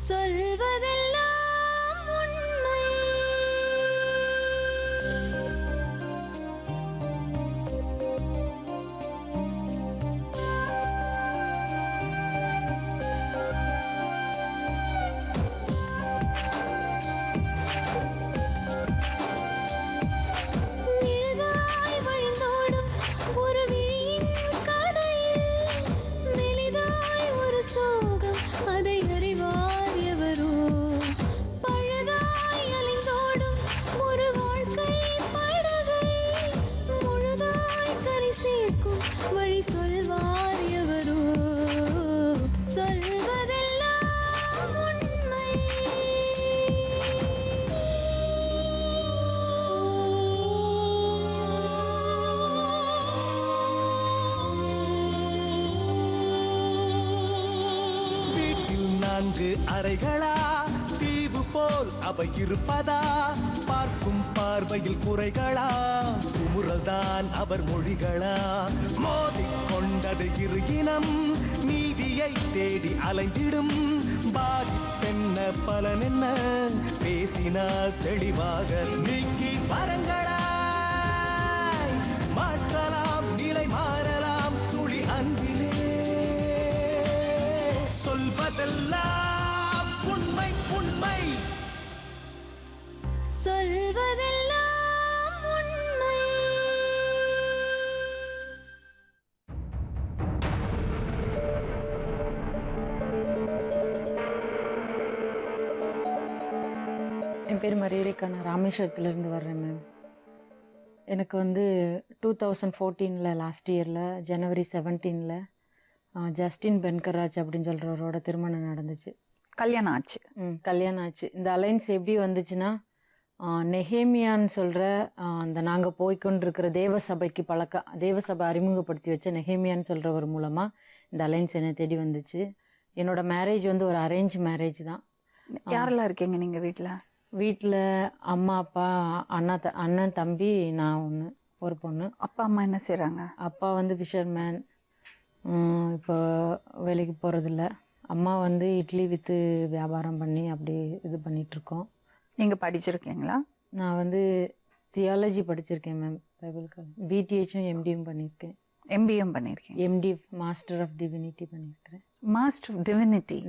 சொல்வதெல்லாம் உண்மை. நிழலாய் வழிந்தோடும் ஒரு விழியின் கதையில் மெலிதாய் ஒரு சோகம், அதை அறிவார் எவரோ. பழுதாய் அலைந்தோடும் ஒரு வாழ்க்கை படகை முழுதாய் கரை சேர்க்கும் வழி சொல்வார் எவரோ. சொல்வதெல்லாம் உண்மை. வீட்டில் 4 அறைகளா, தீவு போல் அவை இருப்பதா? பார்க்கும் பார்வையில் குறைகளா, குமுறல்தான் அவர் மொழிகளா? மோதிக் கொண்டது இரு இனம், நீதியை தேடி அலைந்திடும். பாதிப்பென்ன பலன் என்ன, பேசினால் தெளிவாக நீக்கி வரங்களாய் மாற்றலாம், நிலை மாறலாம் துளி அன்பிலே. சொல்வதெல்லாம் உண்மை உண்மை. சொல்வதெல்லாம் உண்மை. என் பேர் மரியரேக்கா. நான் ராமேஸ்வரத்துலேருந்து வர்றேன் மேம். எனக்கு வந்து 2014 லாஸ்ட் இயரில் ஜனவரி 17 ஜஸ்டின் பென்கராஜ் அப்படின்னு சொல்கிறவரோட திருமணம் நடந்துச்சு. கல்யாணம் ஆச்சு. கல்யாணம் ஆச்சு. இந்த அலைன்ஸ் எப்படி வந்துச்சுன்னா, நெஹேமியான்னு சொல்கிற அந்த நாங்கள் போய்கொண்டிருக்கிற தேவசபைக்கு தேவசபை அறிமுகப்படுத்தி வச்ச நெஹேமியான்னு சொல்கிறவர் மூலமாக இந்த அலைன்ஸ் என்னை தேடி வந்துச்சு. என்னோட மேரேஜ் வந்து ஒரு அரேஞ்ச் மேரேஜ் தான். யாரெல்லாம் இருக்கீங்க நீங்க வீட்டில்? வீட்டில் அம்மா அப்பா அண்ணன் தம்பி நான் ஒரு பொண்ணு. அப்பா அம்மா என்ன செய்கிறாங்க? அப்பா வந்து ஃபிஷர்மேன், இப்போ வேலைக்கு போகிறதில்ல. அம்மா வந்து இட்லி விற்று வியாபாரம் பண்ணி அப்படி இது பண்ணிகிட்ருக்கோம். நீங்கள் படிச்சிருக்கீங்களா? நான் வந்து தியாலஜி படிச்சிருக்கேன் மேம், பைபிள் காலேஜ். பிடிஹெச்சும் எம்டியும் பண்ணியிருக்கேன். எம்பிஎம் பண்ணியிருக்கேன். எம்டி மாஸ்டர் ஆஃப் டிவினிட்டி பண்ணியிருக்கிறேன். Master of divinity.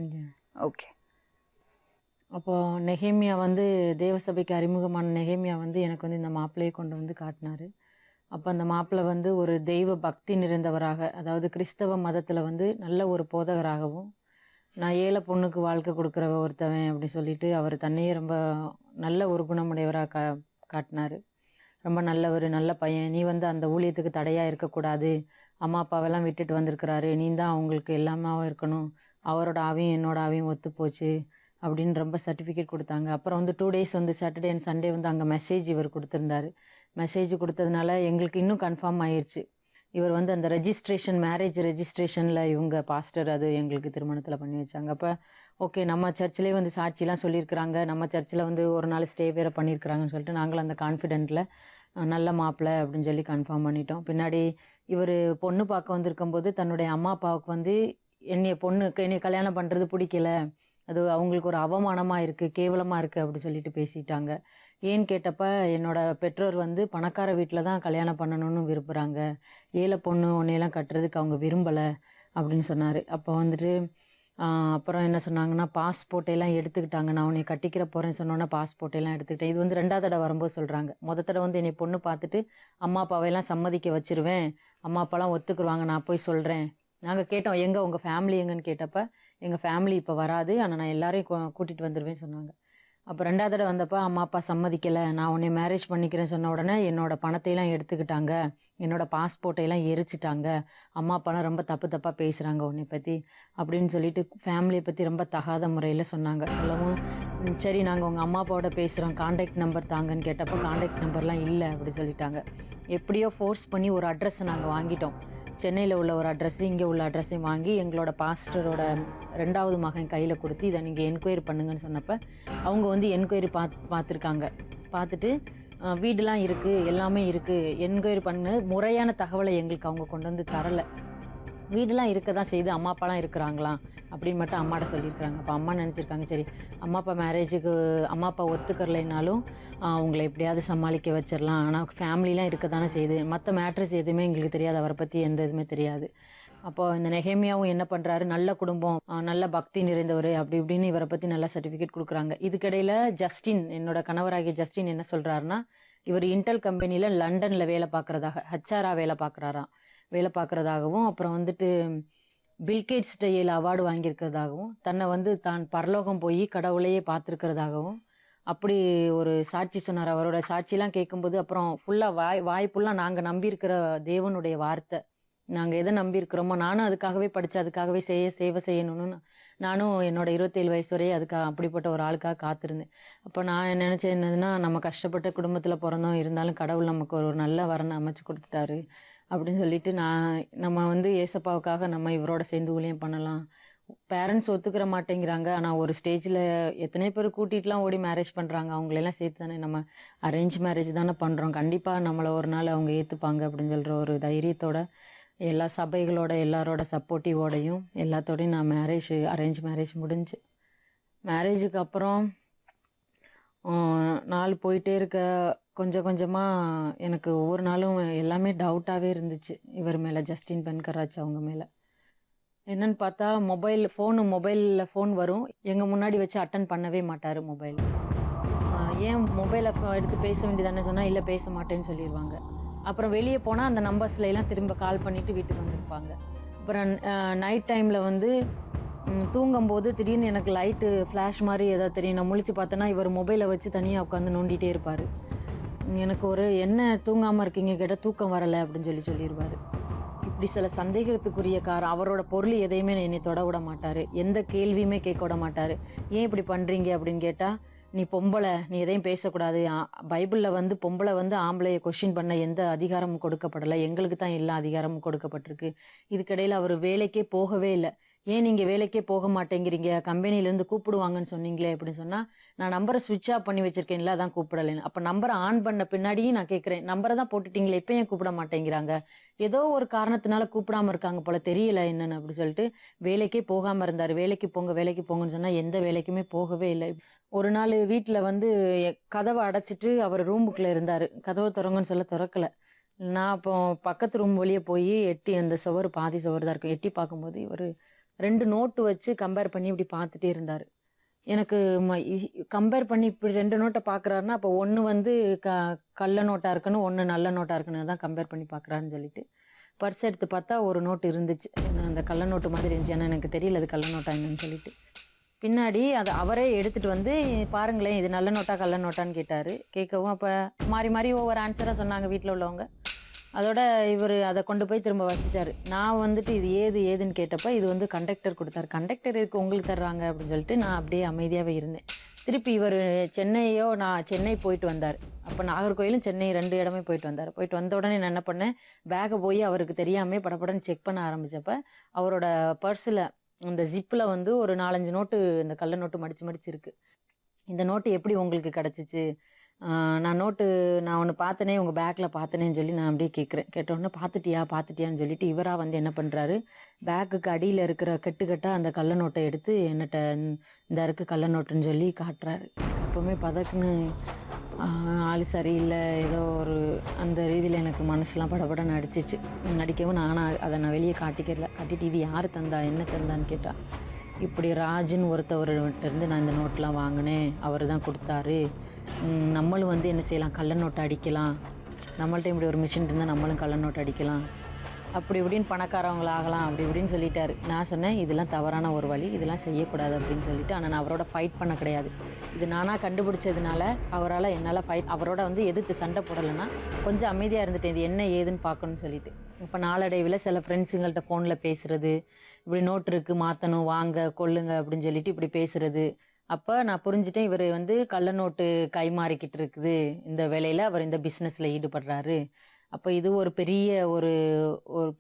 ஓகே. அப்போது நெஹேமியா வந்து தேவசபைக்கு அறிமுகமான நெஹேமியா வந்து எனக்கு வந்து இந்த மாப்பிள்ளையை கொண்டு வந்து காட்டினார். அப்போ அந்த மாப்பிள்ளை வந்து ஒரு தெய்வ பக்தி நிறைந்தவராக, அதாவது கிறிஸ்தவ மதத்தில் வந்து நல்ல ஒரு போதகராகவும், நான் ஏழை பொண்ணுக்கு வாழ்க்கை கொடுக்குற ஒருத்தவன் அப்படின்னு சொல்லிட்டு அவர் தன்னையே ரொம்ப நல்ல ஒரு குணமுடையவராக காட்டினார். ரொம்ப நல்லவர், நல்ல பையன், நீ வந்து அந்த ஊழியத்துக்கு தடையாக இருக்கக்கூடாது, அம்மா அப்பாவெல்லாம் விட்டுட்டு வந்திருக்கிறாரு, நீ தான் அவங்களுக்கு எல்லாமே இருக்கணும், அவரோட ஆவியும் என்னோட ஆவியும் ஒத்து போச்சு அப்படின்னு ரொம்ப சர்டிஃபிகேட் கொடுத்தாங்க. அப்புறம் வந்து 2 days வந்து சாட்டர்டே அண்ட் சண்டே வந்து அங்கே மெசேஜ் இவர் கொடுத்துருந்தாரு. மெசேஜ் கொடுத்ததுனால எங்களுக்கு இன்னும் கன்ஃபார்ம் ஆயிடுச்சு, இவர் வந்து அந்த ரெஜிஸ்ட்ரேஷன், மேரேஜ் ரெஜிஸ்ட்ரேஷனில் இவங்க பாஸ்டர் அது எங்களுக்கு திருமணத்தில் பண்ணி வச்சாங்க. அப்போ ஓகே, நம்ம சர்ச்சிலே வந்து சாட்சிலாம் சொல்லியிருக்கிறாங்க, நம்ம சர்ச்சில் வந்து ஒரு நாள் ஸ்டே வேறு பண்ணியிருக்கிறாங்கன்னு சொல்லிட்டு நாங்களும் அந்த கான்ஃபிடென்ட்டில் நல்ல மாப்பிள்ளை அப்படின்னு சொல்லி கன்ஃபார்ம் பண்ணிட்டோம். பின்னாடி இவர் பொண்ணு பார்க்க வந்திருக்கும்போது தன்னுடைய அம்மா அப்பாவுக்கு வந்து என்னைய கல்யாணம் பண்ணுறது பிடிக்கல, அது அவங்களுக்கு ஒரு அவமானமாக இருக்குது, கேவலமாக இருக்குது அப்படி சொல்லிட்டு பேசிட்டாங்க. ஏன்னு கேட்டப்ப என்னோட பெற்றோர் வந்து பணக்கார வீட்டில் தான் கல்யாணம் பண்ணணும்னு விரும்புகிறாங்க, ஏழை பொண்ணு உன்னையெல்லாம் கட்டுறதுக்கு அவங்க விரும்பலை அப்படின்னு சொன்னார். அப்போ வந்துட்டு அப்புறம் என்ன சொன்னாங்கன்னா, பாஸ்போர்ட்டையெல்லாம் எடுத்துக்கிட்டாங்க. நான் உன்னை கட்டிக்கிற போகிறேன்னு சொன்னோன்னே பாஸ்போர்ட்டையெல்லாம் எடுத்துக்கிட்டேன். இது வந்து 2வது தடவை வரும்போது சொல்கிறாங்க. தடவை வந்து என்னை பொண்ணு பார்த்துட்டு அம்மா அப்பாவையெல்லாம் சம்மதிக்க வச்சிருவேன், அம்மா அப்பாலாம் ஒத்துக்குருவாங்க, நான் போய் சொல்கிறேன். நாங்கள் கேட்டோம், எங்கே உங்கள் ஃபேமிலி எங்கன்னு கேட்டப்ப, எங்கள் ஃபேமிலி இப்போ வராது, ஆனால் நான் எல்லாரையும் கூட்டிகிட்டு வந்துடுவேன்னு சொன்னாங்க. அப்போ 2வது தடவை வந்தப்போ அம்மா அப்பா சம்மதிக்கலை, நான் உன்னை மேரேஜ் பண்ணிக்கிறேன்னு சொன்ன உடனே என்னோட பணத்தையெல்லாம் எடுத்துக்கிட்டாங்க, என்னோட பாஸ்போர்ட்டையெல்லாம் எரிச்சிட்டாங்க, அம்மா அப்பாலாம் ரொம்ப தப்பாக பேசுகிறாங்க உன்னை பற்றி அப்படின்னு சொல்லிட்டு ஃபேமிலியை பற்றி ரொம்ப தகாத முறையில் சொன்னாங்க. சொல்லவும் சரி நாங்கள் உங்கள் அம்மா அப்பாவோட பேசுகிறோம், காண்டாக்ட் நம்பர் தாங்கன்னு கேட்டப்போ காண்டாக்ட் நம்பர்லாம் இல்லை அப்படி சொல்லிட்டாங்க. எப்படியோ ஃபோர்ஸ் பண்ணி ஒரு அட்ரஸை நாங்கள் வாங்கிட்டோம். சென்னையில் உள்ள ஒரு அட்ரஸ், இங்கே உள்ள அட்ரஸையும் வாங்கி எங்களோட பாஸ்டரோட 2வது மகன் கையில் கொடுத்து இதை நீங்கள் என்கொயரி பண்ணுங்கன்னு சொன்னப்போ அவங்க வந்து என்கொயரி பார்த்துருக்காங்க. பார்த்துட்டு வீடெலாம் இருக்குது, எல்லாமே இருக்குது, என்கொயரி பண்ண முறையான தகவலை எங்களுக்கு அவங்க கொண்டு வந்து தரலை. வீடெலாம் இருக்க தான் செய்து, அம்மா அப்பாலாம் இருக்கிறாங்களாம் அப்படின்னு மட்டும் அம்மாட்ட சொல்லியிருக்காங்க. அப்போ அம்மா நினச்சிருக்காங்க, சரி அம்மா அப்பா மேரேஜுக்கு அம்மா அப்பா ஒத்துக்கறலைனாலும் அவங்கள எப்படியாவது சமாளிக்க வச்சிடலாம். ஆனால் ஃபேமிலிலாம் இருக்க தானே செய்யுது. மற்ற மேட்ரஸ் எதுவுமே எங்களுக்கு தெரியாது, அவரை பற்றி எந்த இதுவுமே தெரியாது. அப்போ இந்த நெகேமியாவும் என்ன பண்ணுறாரு, நல்ல குடும்பம், நல்ல பக்தி நிறைந்தவர் அப்படி இப்படின்னு இவரை பற்றி நல்ல சர்டிஃபிகேட் கொடுக்குறாங்க. இதுக்கிடையில் ஜஸ்டின், என்னோட கணவராகிய ஜஸ்டின் என்ன சொல்கிறாருன்னா, இவர் இன்டெல் கம்பெனியில் லண்டனில் வேலை பார்க்குறதாக, ஹச்ஆராக வேலை பார்க்குறதாகவும் அப்புறம் வந்துட்டு பில்கேட்ஸ் டையில் அவார்டு வாங்கியிருக்கிறதாகவும், தன்னை வந்து தான் பரலோகம் போய் கடவுளையே பார்த்துருக்கிறதாகவும் அப்படி ஒரு சாட்சி சொன்னார். அவரோட சாட்சிலாம் கேட்கும்போது அப்புறம் ஃபுல்லாக வாய் ஃபுல்லாக நாங்கள் நம்பியிருக்கிற தேவனுடைய வார்த்தை, நாங்கள் எதை நம்பியிருக்கிறோமோ, நானும் அதுக்காகவே படித்து அதுக்காகவே சேவை செய்யணும்னு நானும் என்னோட 27 வயசு வரையே அதுக்காக அப்படிப்பட்ட ஒரு ஆளுக்காக காத்திருந்தேன். அப்போ நான் நினச்சேன் என்னதுன்னா, நம்ம கஷ்டப்பட்ட குடும்பத்தில் பிறந்தோம், இருந்தாலும் கடவுள் நமக்கு ஒரு நல்ல வரனை அமைச்சு கொடுத்துட்டாரு அப்படின்னு சொல்லிட்டு நம்ம வந்து ஏசப்பாவுக்காக நம்ம இவரோட சேர்ந்து ஊழியம் பண்ணலாம். பேரண்ட்ஸ் ஒத்துக்கிற மாட்டேங்கிறாங்க. ஆனால் ஒரு ஸ்டேஜில் எத்தனை பேர் கூட்டிகிட்டுலாம் ஓடி மேரேஜ் பண்ணுறாங்க. அவங்களெல்லாம் சேர்த்து தானே நம்ம அரேஞ்ச் மேரேஜ் தானே பண்ணுறோம். கண்டிப்பாக நம்மளை ஒரு நாள் அவங்க ஏற்றுப்பாங்க அப்படின்னு சொல்கிற ஒரு தைரியத்தோட, எல்லா சபைகளோட எல்லாரோட சப்போர்ட்டிவோடையும் எல்லாத்தோடையும் நான் அரேஞ்ச் மேரேஜ் முடிஞ்சு. மேரேஜுக்கு அப்புறம் நாள் போயிட்டே இருக்க கொஞ்சம் கொஞ்சமாக எனக்கு ஒவ்வொரு நாளும் எல்லாமே டவுட்டாகவே இருந்துச்சு இவர் மேலே, ஜஸ்டின் பென்கராஜ் அவங்க மேலே. என்னன்னு பார்த்தா மொபைலில் ஃபோன் வரும், எங்கள் முன்னாடி வச்சு அட்டன் பண்ணவே மாட்டார் மொபைல். ஏன் மொபைலை எடுத்து பேச வேண்டியதானே சொன்னால், இல்லை பேச மாட்டேன்னு சொல்லிடுவாங்க. அப்புறம் வெளியே போனால் அந்த நம்பர்ஸ்லாம் திரும்ப கால் பண்ணிவிட்டு வீட்டுக்கு வந்திருப்பாங்க. அப்புறம் நைட் டைமில் வந்து தூங்கும்போது திடீர்னு எனக்கு லைட்டு ஃப்ளாஷ் மாதிரி ஏதாவது தெரியும். நான் முழிச்சு பார்த்தேன்னா இவர் மொபைலை வச்சு தனியாக உட்காந்து நோண்டிகிட்டே இருப்பார். எனக்கு என்ன தூங்காமல் இருக்கீங்க கேட்டால் தூக்கம் வரலை அப்படின்னு சொல்லிடுவார். இப்படி சில சந்தேகத்துக்குரிய அவரோட பொருள் எதையுமே என்னை தொட விட மாட்டார், எந்த கேள்வியுமே கேட்க விட மாட்டார். ஏன் இப்படி பண்ணுறீங்க அப்படின்னு கேட்டால், நீ பொம்பளை, நீ எதையும் பேசக்கூடாது, பைபிளில் வந்து பொம்பளை வந்து ஆம்பளையை கொஸ்டின் பண்ண எந்த அதிகாரமும் கொடுக்கப்படலை, எங்களுக்கு தான் எல்லா அதிகாரமும் கொடுக்கப்பட்டிருக்கு. இதுக்கிடையில் அவர் வேலைக்கே போகவே இல்லை. ஏன் நீங்கள் வேலைக்கே போக மாட்டேங்கிறீங்க, கம்பெனிலேருந்து கூப்பிடுவாங்கன்னு சொன்னீங்களே அப்படின்னு சொன்னால், நான் நம்பரை ஸ்விட்ச் ஆஃப் பண்ணி வச்சுருக்கேன்ல, அதான் கூப்பிடலைன்னு. அப்போ நம்பரை ஆன் பண்ண பின்னாடியும் நான் கேட்குறேன், நம்பரை தான் போட்டுட்டீங்களே, இப்போ ஏன் கூப்பிட மாட்டேங்கிறாங்க, ஏதோ ஒரு காரணத்தினால கூப்பிடாமல் இருக்காங்க போல, தெரியல என்னன்னு அப்படி சொல்லிட்டு வேலைக்கே போகாமல் இருந்தார். வேலைக்கு போங்கன்னு சொன்னால் எந்த வேலைக்குமே போகவே இல்லை. ஒரு நாள் வீட்டில் வந்து கதவை அடைச்சிட்டு அவர் ரூமுக்குள்ளே இருந்தார். கதவை திறங்கன்னு சொல்ல திறக்கலை. நான் அப்போ பக்கத்து ரூம் வழியே போய் எட்டி, அந்த பாதி சுவர் தான் இருக்கும், எட்டி பார்க்கும்போது இவர் 2 நோட்டு வச்சு கம்பேர் பண்ணி இப்படி பார்த்துட்டே இருந்தார். எனக்கு கம்பேர் பண்ணி இப்படி 2 நோட்டை பார்க்குறாருன்னா, அப்போ ஒன்று வந்து கள்ள நோட்டாக இருக்கணும், ஒன்று நல்ல நோட்டாக இருக்கணும், தான் கம்பேர் பண்ணி பார்க்குறாருன்னு சொல்லிட்டு பர்ஸ் எடுத்து பார்த்தா ஒரு நோட்டு இருந்துச்சு, அந்த கள்ள நோட்டு மாதிரி இருந்துச்சு. ஏன்னா எனக்கு தெரியல அது கள்ள நோட்டா என்னன்னு சொல்லிட்டு. பின்னாடி அதை அவரே எடுத்துகிட்டு வந்து, பாருங்களேன் இது நல்ல நோட்டா கள்ள நோட்டான்னு கேட்டார். கேட்கவும் அப்போ மாறி மாறி ஒவ்வொரு ஆன்சராக சொன்னாங்க வீட்டில் உள்ளவங்க. அதோட இவர் அதை கொண்டு போய் திரும்ப வச்சுட்டாரு. நான் வந்துட்டு இது ஏதுன்னு கேட்டப்போ, இது வந்து கண்டக்டர் கொடுத்தாரு. கண்டக்டர் இருக்கு உங்களுக்கு தர்றாங்க அப்படின்னு சொல்லிட்டு நான் அப்படியே அமைதியாகவே இருந்தேன். திருப்பி இவர் சென்னை போயிட்டு வந்தார். அப்போ நாகர்கோயிலும் சென்னை 2 இடமே போயிட்டு வந்தார். போயிட்டு வந்த உடனே நான் என்ன பண்ணேன், பேக்கை போய் அவருக்கு தெரியாமே படப்படன்னு செக் பண்ண ஆரம்பித்தப்ப, அவரோட பர்ஸில் அந்த ஜிப்பில் வந்து ஒரு 4-5 நோட்டு, இந்த கள்ள நோட்டு மடிச்சு இருக்குது. இந்த நோட்டு எப்படி உங்களுக்கு கிடச்சிச்சு, நான் ஒன்று பார்த்தனே, உங்கள் பேக்கில் பார்த்தனேன்னு சொல்லி நான் அப்படியே கேட்டோன்னே பார்த்துட்டியான்னு சொல்லிட்டு இவராக வந்து என்ன பண்ணுறாரு, பேக்குக்கு அடியில் இருக்கிற கெட்டாக அந்த கள்ள நோட்டை எடுத்து என்னட்ட இந்த இருக்குது கள்ள நோட்டுன்னு சொல்லி காட்டுறாரு. அப்போவுமே பதக்குன்னு ஆள் சரியில்லை, ஏதோ ஒரு அந்த ரீதியில் எனக்கு மனசுலாம் படபடன்னு அடிச்சிச்சு. நடிக்கவும் அதை நான் வெளியே காட்டிட்டு இது யார் தந்தா என்ன தந்தான்னு கேட்டால், இப்படி ராஜுன்னு ஒருத்தவர்கிட்ட இருந்து நான் இந்த நோட்டெலாம் வாங்கினேன், அவர் தான் கொடுத்தாரு, நம்மளும் வந்து என்ன செய்யலாம், கள்ள நோட்டை அடிக்கலாம், நம்மள்ட்ட இப்படி ஒரு மிஷின் இருந்தால் நம்மளும் கள்ள நோட்டை அடிக்கலாம், அப்படி இப்படின்னு பணக்காரவங்களாகலாம் அப்படி இப்படின்னு சொல்லிட்டாரு. நான் சொன்னேன் இதெல்லாம் தவறான ஒரு வழி, இதெல்லாம் செய்யக்கூடாது அப்படின்னு சொல்லிட்டு. ஆனால் நான் அவரோட ஃபைட் பண்ண கிடையாது. இது நானாக கண்டுபிடிச்சதுனால என்னால் அவரோட வந்து எதிர்த்து சண்டை போடலைன்னா கொஞ்சம் அமைதியாக இருந்துட்டேன், இது என்ன ஏதுன்னு பார்க்கணும்னு சொல்லிட்டு. இப்போ நாளடைவில் சில ஃப்ரெண்ட்ஸுங்கள்ட்ட ஃபோனில் பேசுகிறது, இப்படி நோட்டு இருக்குது மாற்றணும் வாங்க கொள்ளுங்க அப்படின்னு சொல்லிட்டு இப்படி பேசுகிறது. அப்போ நான் புரிஞ்சுட்டேன், இவர் வந்து கள்ள நோட்டு கைமாறிக்கிட்டு இருக்குது, இந்த வேலையில் அவர் இந்த பிஸ்னஸில் ஈடுபடுறாரு. அப்போ இது ஒரு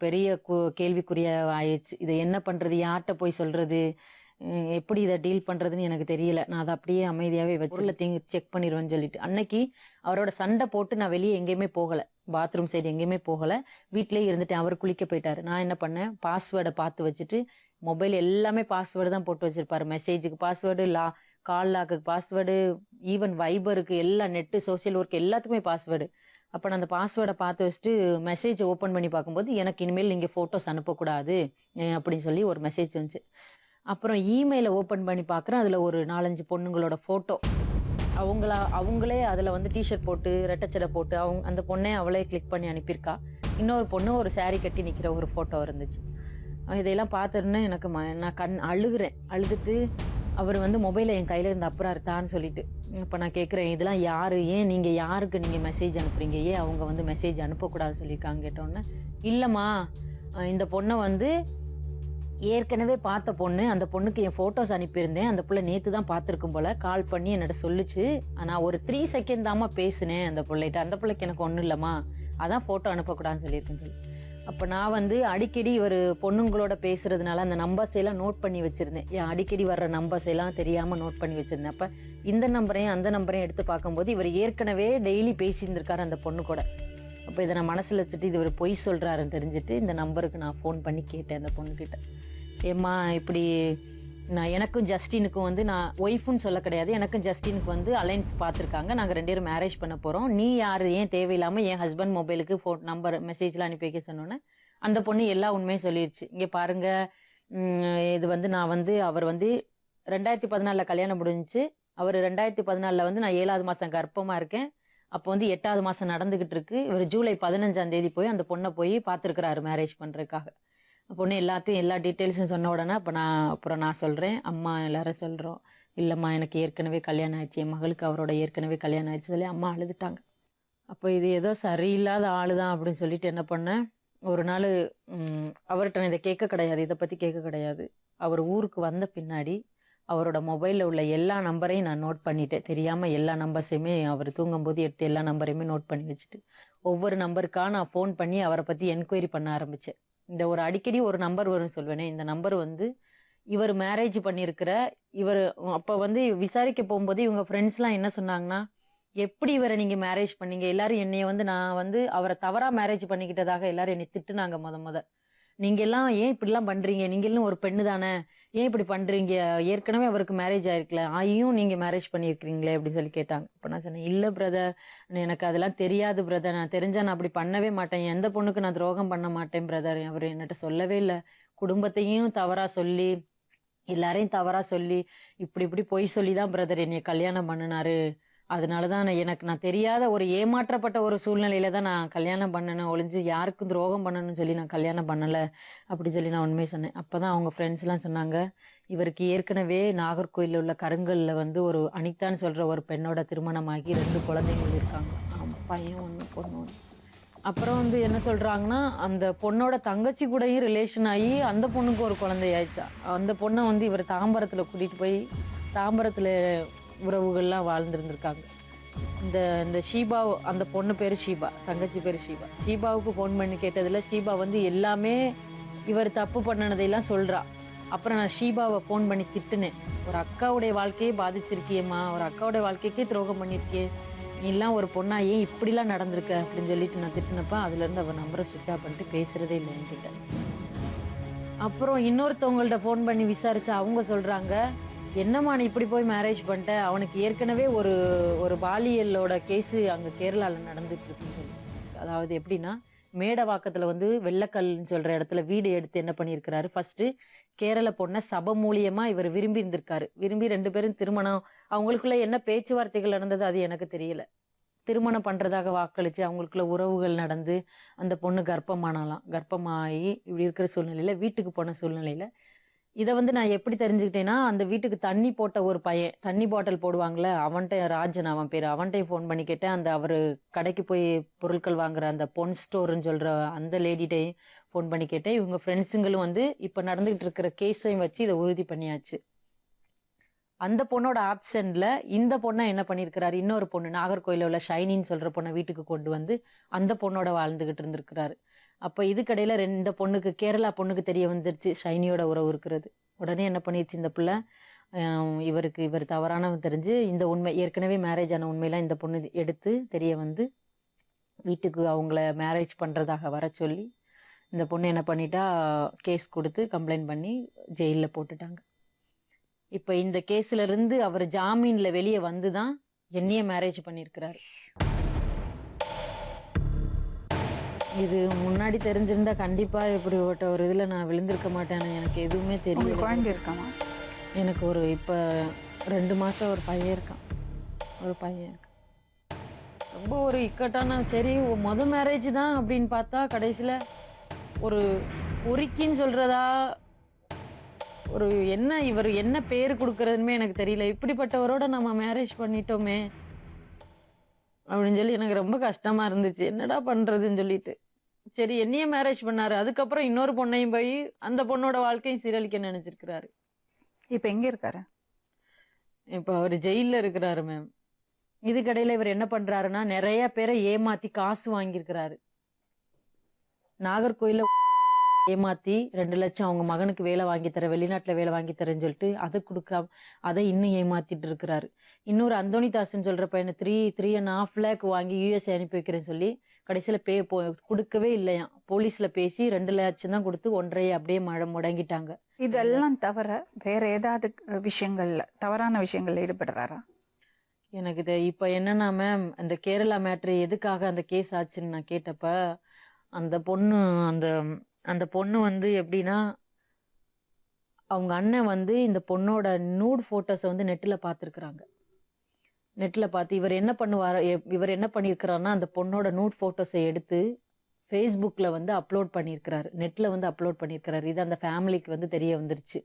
பெரிய கேள்விக்குரிய ஆயிடுச்சு. இதை என்ன பண்ணுறது, யார்கிட்ட போய் சொல்கிறது, எப்படி இதை டீல் பண்ணுறதுன்னு எனக்கு தெரியல. நான் அதை அப்படியே அமைதியாகவே வச்சு செக் பண்ணிடுவேன்னு சொல்லிட்டு அன்னைக்கு அவரோட சண்டை போட்டு நான் வெளியே எங்கேயுமே போகலை, பாத்ரூம் சைடு எங்கேயுமே போகலை, வீட்டிலே இருந்துட்டேன். அவர் குளிக்க போயிட்டார். நான் என்ன பண்ணேன், பாஸ்வேர்டை பார்த்து வச்சுட்டு மொபைல் எல்லாமே பாஸ்வேர்டு தான் போட்டு வச்சிருப்பாரு. மெசேஜுக்கு பாஸ்வேர்டு, கால் லாக்குக்கு பாஸ்வேர்டு, ஈவன் வைபருக்கு, எல்லா நெட்டு, சோசியல் ஒர்க் எல்லாத்துக்குமே பாஸ்வேர்டு. அப்போ நான் அந்த பாஸ்வேர்டை பார்த்து வச்சுட்டு மெசேஜை ஓப்பன் பண்ணி பார்க்கும்போது, எனக்கு இனிமேல் நீங்கள் ஃபோட்டோஸ் அனுப்பக்கூடாது அப்படின்னு சொல்லி ஒரு மெசேஜ் வந்துச்சு. அப்புறம் இமெயிலை ஓப்பன் பண்ணி பார்க்குறேன், அதில் ஒரு 4-5 பொண்ணுங்களோட ஃபோட்டோ. அவங்களே அதில் வந்து டிஷர்ட் போட்டு ரெட்டச்சடை போட்டு அந்த பொண்ணே அவளே கிளிக் பண்ணி அனுப்பியிருக்கா. இன்னொரு பொண்ணு ஒரு saree கட்டி நிற்கிற ஒரு ஃபோட்டோ இருந்துச்சு. இதையெல்லாம் பார்த்துருன்னு எனக்கு நான் அழுகிறேன். அழுதுட்டு அவர் வந்து மொபைலை என் கையில் இருந்து அப்புறாருத்தான்னு சொல்லிட்டு, இப்போ நான் கேட்குறேன், இதெல்லாம் யார், ஏன் நீங்கள் யாருக்கு நீங்கள் மெசேஜ் அனுப்புறீங்க, ஏன் அவங்க வந்து மெசேஜ் அனுப்பக்கூடாதுன்னு சொல்லியிருக்காங்க கேட்டோன்னே, இல்லைம்மா இந்த பொண்ணை வந்து ஏற்கனவே பார்த்த பொண்ணு, அந்த பொண்ணுக்கு என் ஃபோட்டோஸ் அனுப்பியிருந்தேன், அந்த பிள்ளை நேற்று தான் பார்த்துருக்கும் போல், கால் பண்ணி என்னோட சொல்லிச்சு, நான் ஒரு 3 செகண்ட் தாம்மா பேசினேன் அந்த பிள்ளைகிட்ட, அந்த பிள்ளைக்கு எனக்கு ஒன்றும் இல்லைம்மா, அதான் ஃபோட்டோ அனுப்பக்கூடாதுன்னு சொல்லியிருக்கேன்னு சொல்லி. அப்போ நான் வந்து அடிக்கடி ஒரு பொண்ணுங்களோட பேசுறதுனால அந்த நம்பர்ஸ் எல்லாம் நோட் பண்ணி வச்சுருந்தேன். அடிக்கடி வர்ற நம்பர்ஸ் எல்லாம் தெரியாமல் நோட் பண்ணி வச்சுருந்தேன். அப்போ இந்த நம்பரையும் அந்த நம்பரையும் எடுத்து பார்க்கும்போது இவர் ஏற்கனவே டெய்லி பேசியிருந்திருக்காரு அந்த பொண்ணு கூட. அப்போ இதை நான் மனசில் வச்சுட்டு இது இவர் பொய் சொல்கிறாருன்னு தெரிஞ்சுட்டு இந்த நம்பருக்கு நான் ஃபோன் பண்ணி கேட்டேன் அந்த பொண்ணுக்கிட்ட, ஏம்மா இப்படி நான் எனக்கும் ஜஸ்டினுக்கும் வந்து நான் ஒய்ஃபுன்னு சொல்ல கிடையாது, எனக்கும் ஜஸ்டினுக்கு வந்து அலைன்ஸ் பார்த்துருக்காங்க, நாங்கள் 2 பேரும் மேரேஜ் பண்ண போகிறோம், நீ யார் ஏன் தேவையில்லாமல் என் ஹஸ்பண்ட் மொபைலுக்கு நம்பர் மெசேஜ்லாம் அனுப்பி வைக்க சொன்னோன்னே அந்த பொண்ணு எல்லா உண்மையும் சொல்லிடுச்சு. இங்கே பாருங்கள், இது வந்து நான் வந்து அவர் வந்து 2014 கல்யாணம் முடிஞ்சிச்சு, அவர் 2014 வந்து நான் 7வது மாதம் கர்ப்பமாக இருக்கேன், அப்போ வந்து 8வது மாதம் நடந்துக்கிட்டு இருக்கு, இவர் ஜூலை 15ஆம் தேதி போய் அந்த பொண்ணை போய் பார்த்துருக்குறாரு மேரேஜ் பண்ணுறதுக்காக. பொண்ணு எல்லாத்தையும் எல்லா டீட்டெயில்ஸும் சொன்ன உடனே அப்புறம் நான் சொல்கிறேன், அம்மா எல்லாரும் சொல்கிறோம், இல்லைம்மா எனக்கு ஏற்கனவே கல்யாணம் ஆயிடுச்சு, என் மகளுக்கு அவரோட ஏற்கனவே கல்யாணம் ஆயிடுச்சு சொல்லி அம்மா அழுதுட்டாங்க. அப்போ இது ஏதோ சரியில்லாத ஆள் தான் அப்படின்னு சொல்லிட்டு என்ன பண்ணேன், ஒரு நாள் அவர்கிட்ட நான் இதை கேட்க கிடையாது, இதை பற்றி கேட்க கிடையாது. அவர் ஊருக்கு வந்த பின்னாடி அவரோட மொபைலில் உள்ள எல்லா நம்பரையும் நான் நோட் பண்ணிட்டேன், தெரியாமல் எல்லா நம்பர்ஸையுமே அவர் தூங்கும்போது எடுத்து எல்லா நம்பரையுமே நோட் பண்ணி வச்சுட்டு ஒவ்வொரு நம்பருக்காக நான் ஃபோன் பண்ணி அவரை பற்றி என்கொயரி பண்ண ஆரம்பித்தேன். இந்த ஒரு அடிக்கடி ஒரு நம்பர் வரும்னு சொல்வேனே, இந்த நம்பர் வந்து இவர் மேரேஜ் பண்ணியிருக்கிற இவர் அப்போ வந்து விசாரிக்க போகும்போது இவங்க ஃப்ரெண்ட்ஸ்லாம் என்ன சொன்னாங்கன்னா, எப்படி இவரை நீங்கள் மேரேஜ் பண்ணீங்க, எல்லாரும் என்னைய வந்து நான் வந்து அவரை தவறாக மேரேஜ் பண்ணிக்கிட்டதாக எல்லாரும் என்னை திட்டுனாங்க. முத நீங்கள் எல்லாம் ஏன் இப்படிலாம் பண்ணுறீங்க, நீங்களும் ஒரு பெண்ணு தானே, ஏன் இப்படி பண்ணுறீங்க, ஏற்கனவே அவருக்கு மேரேஜ் ஆயிருக்கல, ஆயும் நீங்கள் மேரேஜ் பண்ணியிருக்கிறீங்களே அப்படின்னு சொல்லி கேட்டாங்க. இப்போ நான் சொன்னேன், இல்லை பிரதர், எனக்கு அதெல்லாம் தெரியாது பிரதர், நான் தெரிஞ்சால் நான் அப்படி பண்ணவே மாட்டேன், எந்த பொண்ணுக்கு நான் துரோகம் பண்ண மாட்டேன் பிரதர், அவர் என்கிட்ட சொல்லவே இல்லை, குடும்பத்தையும் தவறாக சொல்லி எல்லாரையும் தவறாக சொல்லி இப்படி பொய் சொல்லி தான் பிரதர் என்னை கல்யாணம் பண்ணினாரு, அதனால தான் நான் தெரியாத ஒரு ஏமாற்றப்பட்ட ஒரு சூழ்நிலையில தான் நான் கல்யாணம் பண்ணணும், ஒழிஞ்சு யாருக்கும் துரோகம் பண்ணணும்னு சொல்லி நான் கல்யாணம் பண்ணலை அப்படி சொல்லி நான் உண்மையை சொன்னேன். அப்போ தான் அவங்க ஃப்ரெண்ட்ஸ்லாம் சொன்னாங்க, இவருக்கு ஏற்கனவே நாகர்கோயிலில் உள்ள கருங்கல்ல வந்து ஒரு அனிதான்னு சொல்கிற ஒரு பெண்ணோட திருமணமாகி 2 குழந்தைகள் இருக்காங்க, பையன் 1 பொண்ணு 1. அப்புறம் வந்து என்ன சொல்கிறாங்கன்னா, அந்த பொண்ணோட தங்கச்சி கூடயும் ரிலேஷன் ஆகி அந்த பொண்ணுக்கு ஒரு குழந்தை ஆயிடுச்சா. அந்த பொண்ணை வந்து இவர் தாம்பரத்தில் கூட்டிகிட்டு போய் தாம்பரத்தில் உறவுகள்லாம் வாழ்ந்துருந்துருக்காங்க. இந்த ஷீபா, அந்த பொண்ணு பேர் ஷீபா, தங்கச்சி பேர் ஷீபா. ஷீபாவுக்கு ஃபோன் பண்ணி கேட்டதில் ஷீபா வந்து எல்லாமே இவர் தப்பு பண்ணினதையெல்லாம் சொல்கிறா. அப்புறம் நான் ஷீபாவை ஃபோன் பண்ணி திட்டுனேன், ஒரு அக்காவுடைய வாழ்க்கையே பாதிச்சிருக்கியேம்மா, ஒரு அக்காவுடைய வாழ்க்கைக்கே துரோகம் பண்ணியிருக்கியே, நீலாம் ஒரு பொண்ணா ஏன் இப்படிலாம் நடந்திருக்க அப்படின்னு சொல்லிட்டு நான் திட்டினப்ப அதுலேருந்து அவள் நம்பரை சுவிட்ச் ஆஃப் பண்ணிட்டு பேசுகிறதே இல்லை என்கிட்ட. அப்புறம் இன்னொருத்தவங்கள்ட்ட ஃபோன் பண்ணி விசாரிச்சா அவங்க சொல்கிறாங்க, என்னம்மா நீ இப்படி போய் மேரேஜ் பண்ணிட்ட, அவனுக்கு ஏற்கனவே ஒரு பாலியலோட கேஸு அங்கே கேரளாவில் நடந்துட்டு இருக்குன்னு சொல்லி. அதாவது எப்படின்னா, மேடவாக்கத்தில் வந்து வெள்ளக்கல்னு சொல்கிற இடத்துல வீடு எடுத்து என்ன பண்ணியிருக்கிறாரு, ஃபஸ்ட்டு கேரள பொண்ணை சபை மூலியமாக இவர் விரும்பி இருந்திருக்காரு. விரும்பி 2 பேரும் திருமணம், அவங்களுக்குள்ள என்ன பேச்சுவார்த்தைகள் நடந்தது அது எனக்கு தெரியல, திருமணம் பண்ணுறதாக வாக்களித்து அவங்களுக்குள்ள உறவுகள் நடந்து அந்த பொண்ணு கர்ப்பமாகி இப்படி இருக்கிற சூழ்நிலையில் வீட்டுக்கு போன சூழ்நிலையில் இதை வந்து நான் எப்படி தெரிஞ்சுக்கிட்டேன்னா, அந்த வீட்டுக்கு தண்ணி போட்ட ஒரு பையன், தண்ணி பாட்டில் போடுவாங்களே அவன்கிட்ட, ராஜன் அவன் பேர், அவன்கிட்ட ஃபோன் பண்ணி கேட்டேன். அந்த அவர் கடைக்கு போய் பொருட்கள் வாங்குற அந்த பொன் ஸ்டோருன்னு சொல்கிற அந்த லேடிட்டையும் ஃபோன் பண்ணி கேட்டேன். இவங்க ஃப்ரெண்ட்ஸுங்களும் வந்து இப்போ நடந்துகிட்டு இருக்கிற கேஸையும் வச்சு இதை உறுதி பண்ணியாச்சு. அந்த பொண்ணோட ஆப்சன்ட்ல இந்த பொண்ணை என்ன பண்ணியிருக்கிறாரு, இன்னொரு பொண்ணு நாகர்கோயிலில் உள்ள ஷைனின்னு சொல்கிற பொண்ணை வீட்டுக்கு கொண்டு வந்து அந்த பொண்ணோட வாழ்ந்துக்கிட்டு இருந்திருக்கிறாரு. அப்போ இதுக்கடையில் இந்த பொண்ணுக்கு, கேரளா பொண்ணுக்கு தெரிய வந்துருச்சு ஷைனியோட உறவு இருக்கிறது. உடனே என்ன பண்ணிடுச்சு இந்த பிள்ளை, இவர் தவறானவன் தெரிஞ்சு இந்த உண்மை, ஏற்கனவே மேரேஜ் ஆன உண்மையெல்லாம் இந்த பொண்ணு எடுத்து தெரிய வந்து வீட்டுக்கு அவங்கள மேரேஜ் பண்ணுறதாக வர சொல்லி இந்த பொண்ணு என்ன பண்ணிட்டா, கேஸ் கொடுத்து கம்ப்ளைண்ட் பண்ணி ஜெயிலில் போட்டுட்டாங்க. இப்போ இந்த கேஸ்ல இருந்து அவர் ஜாமீன்ல வெளியே வந்து தான் என்னையே மேரேஜ் பண்ணியிருக்கிறாரு. இது முன்னாடி தெரிஞ்சிருந்தா கண்டிப்பா இப்படிப்பட்ட ஒரு இதுல நான் விழுந்திருக்க மாட்டேன். எனக்கு எதுவுமே தெரியல. உங்களுக்கு குழந்தை இருக்காமா? எனக்கு ஒரு இப்போ 2 மாசம் ஒரு பையன் இருக்கான். ரொம்ப ஒரு இக்கட்டான, சரி மேரேஜ் தான் அப்படின்னு பார்த்தா கடைசியில் ஒரு பொறுக்கின்னு சொல்றதா, ஒரு இவர் என்ன பேர் கொடுக்கறதுமே எனக்கு தெரியல. இப்படிப்பட்டவரோட நம்ம மேரேஜ் பண்ணிட்டோமே அப்படின்னு சொல்லி எனக்கு ரொம்ப கஷ்டமா இருந்துச்சு. என்னடா பண்றதுன்னு சொல்லிட்டு சரி என்னையே மேரேஜ் பண்ணாரு. அதுக்கப்புறம் இன்னொரு பொண்ணையும் போய் அந்த பொண்ணோட வாழ்க்கையும் சீரழிக்க நினைச்சிருக்கிறாரு. இப்ப எங்க இருக்காரு? இப்போ அவர் ஜெயிலில் இருக்கிறாரு மேம். இதுக்கடையில் இவர் என்ன பண்றாருன்னா, நிறைய பேரை ஏமாத்தி காசு வாங்கியிருக்கிறாரு. நாகர்கோயில ஏமாத்தி 2 லட்சம் அவங்க மகனுக்கு வேலை வாங்கி தர, வெளிநாட்டுல வேலை வாங்கி தரேன்னு சொல்லிட்டு அதை கொடுக்காம அதை இன்னும் ஏமாத்திட்டு இருக்கிறாரு. இன்னொரு அந்தோனிதாசன் சொல்ற பையனை 3.5 lakh வாங்கி யூஎஸ் அனுப்பி வைக்கிறேன்னு சொல்லி கடைசியில கொடுக்கவே இல்லையா. போலீஸ்ல பேசி 2 லட்சம் தான் கொடுத்து 1.5 அப்படியே முடங்கிட்டாங்க. இதெல்லாம் தவிர வேற ஏதாவது விஷயங்கள்ல, தவறான விஷயங்கள்ல ஈடுபடுறாரா? எனக்கு இது இப்போ என்னன்னா மேம், அந்த கேரளா மேட்ரு எதுக்காக அந்த கேஸ் ஆச்சுன்னு நான் கேட்டப்ப, அந்த பொண்ணு அந்த பொண்ணு வந்து எப்படின்னா, அவங்க அண்ணன் வந்து இந்த பொண்ணோட நூட் ஃபோட்டோஸை வந்து நெட்டில் பார்த்துருக்குறாங்க. நெட்டில் பார்த்து இவர் என்ன பண்ணியிருக்கிறாருன்னா, அந்த பொண்ணோட நூட் ஃபோட்டோஸை எடுத்து ஃபேஸ்புக்கில் வந்து அப்லோட் பண்ணியிருக்கிறாரு, நெட்டில் வந்து அப்லோட் பண்ணியிருக்கிறாரு. இது அந்த ஃபேமிலிக்கு வந்து தெரிய வந்துருச்சு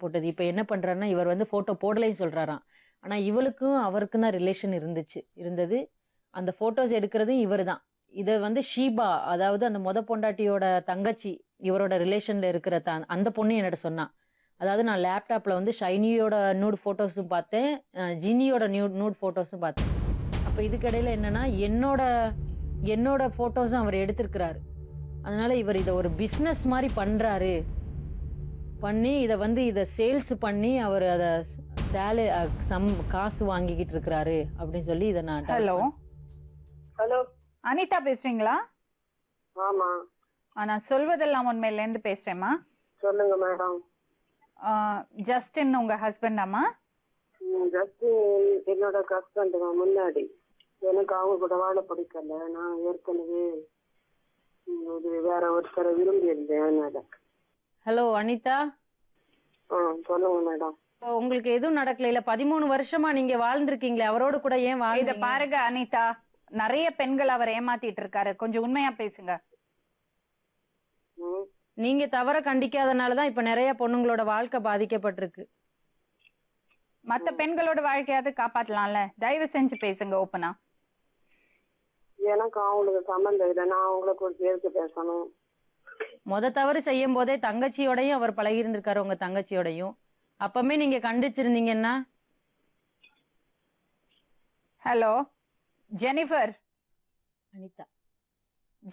போட்டது. இப்போ என்ன பண்ணுறாருன்னா, இவர் வந்து ஃபோட்டோ போடலைன்னு சொல்கிறாராம். ஆனால் இவளுக்கும் அவருக்கும் தான் ரிலேஷன் இருந்தது. அந்த ஃபோட்டோஸ் எடுக்கிறதும் இவர் தான். இதை வந்து ஷீபா, அதாவது அந்த பொண்டாட்டியோட தங்கச்சி, இவரோட ரிலேஷனில் இருக்கிற அந்த பொண்ணு என்னோட சொன்னான். அதாவது நான் லேப்டாப்பில் வந்து ஷைனியோட நூட் ஃபோட்டோஸும் பார்த்தேன், ஜினியோட நூட் ஃபோட்டோஸும் பார்த்தேன். அப்போ இதுக்கிடையில் என்னன்னா, என்னோட ஃபோட்டோஸும் அவர் எடுத்திருக்கிறாரு. அதனால இவர் இதை ஒரு பிஸ்னஸ் மாதிரி பண்ணி இதை சேல்ஸ் பண்ணி அவர் அதை காசு வாங்கிக்கிட்டு இருக்கிறாரு அப்படின்னு சொல்லி இதை நான். ஹலோ அனிதா பேசுறீங்களா? ஆமா. நான் சொல்வதெல்லாம் உண்மையில இருந்து பேசுறேம்மா. சொல்லுங்க மேடம். ஜஸ்டின் உங்க ஹஸ்பண்டாமா? ஜஸ்டின் என்னோட ஹஸ்பண்ட் தான். முன்னாடி எனக்கு அவங்க கூட வாழ பிடிக்கல. நான் ஏற்கனவே வேற ஒருத்தரை விரும்பி இருந்தேன். ஹலோ அனிதா. சொல்லுங்க மேடம். உங்களுக்கு எதுவும் நடக்கல? 13 வருஷமா நீங்க வாழ்ந்திருக்கீங்களே அவரோட கூட, ஏன் இத பாருங்க அனிதா, நிறைய பெண்கள் அவர் ஏமாத்திட்டு இருக்காரு. கொஞ்சம் உண்மையா பேசுங்க. நீங்க தவற கண்டிக்காதனாலதான் இப்ப நிறைய பொண்ணுங்களோட வாழ்க்கை பாதிக்கப்பட்டிருக்கு. மத்த பெண்களோட வாழ்க்கையாவது காப்பாத்தலாம்ல. தயவு செஞ்சு பேசுங்க ஓப்பனா. எனக்கு அவங்களுக்கு சம்பந்தம் இல்லை. நான் அவங்களுக்கு ஒரு பேருக்கு பேசணும். தவறு செய்யும் போதே தங்கச்சியோடையும் அவர் பழகி இருந்திருக்காரு, உங்க தங்கச்சியோடையும். அப்பமே நீங்க கண்டிச்சிருந்தீங்கன்னா. Hello Jennifer. Anita.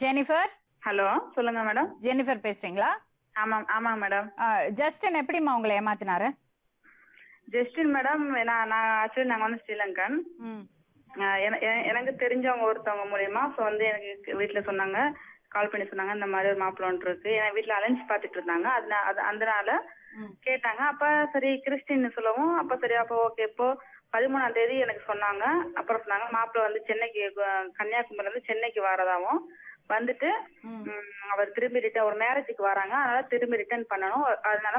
Jennifer. Hello சொல்லுங்க மேடம். ஜெனிஃபர் பேசுறீங்களா? ஆமாங்க மேடம். ஜஸ்டின் எப்படிமா உங்களை ஏமாத்தினாரு? ஜஸ்டின் மேடம், நான் ஆக்சுவலி நாங்கள் வந்து ஸ்ரீலங்கன். எனக்கு தெரிஞ்சவங்க ஒருத்தவங்க மூலியமா வந்து எனக்கு வீட்டில் சொன்னாங்க, கால் பண்ணி சொன்னாங்க இந்த மாதிரி ஒரு மாப்பிள்ளை ஒன்று இருக்கு. என் வீட்டில் அலைன்ஸ் பார்த்துட்டு இருந்தாங்க. அதனால கேட்டாங்க. அப்ப சரி கிறிஸ்டின்னு சொல்லவும், அப்ப சரி அப்போ ஓகே. இப்போ 13ஆம் தேதி எனக்கு சொன்னாங்க. அப்புறம் சொன்னாங்க மாப்பிள்ளை வந்து சென்னைக்கு, கன்னியாகுமரியில இருந்து சென்னைக்கு வரதாவும், வந்துட்டு அவர் திரும்பி ஒரு மேரேஜுக்கு வராங்க, அதனால திரும்பி ரிட்டர்ன் பண்ணணும், அதனால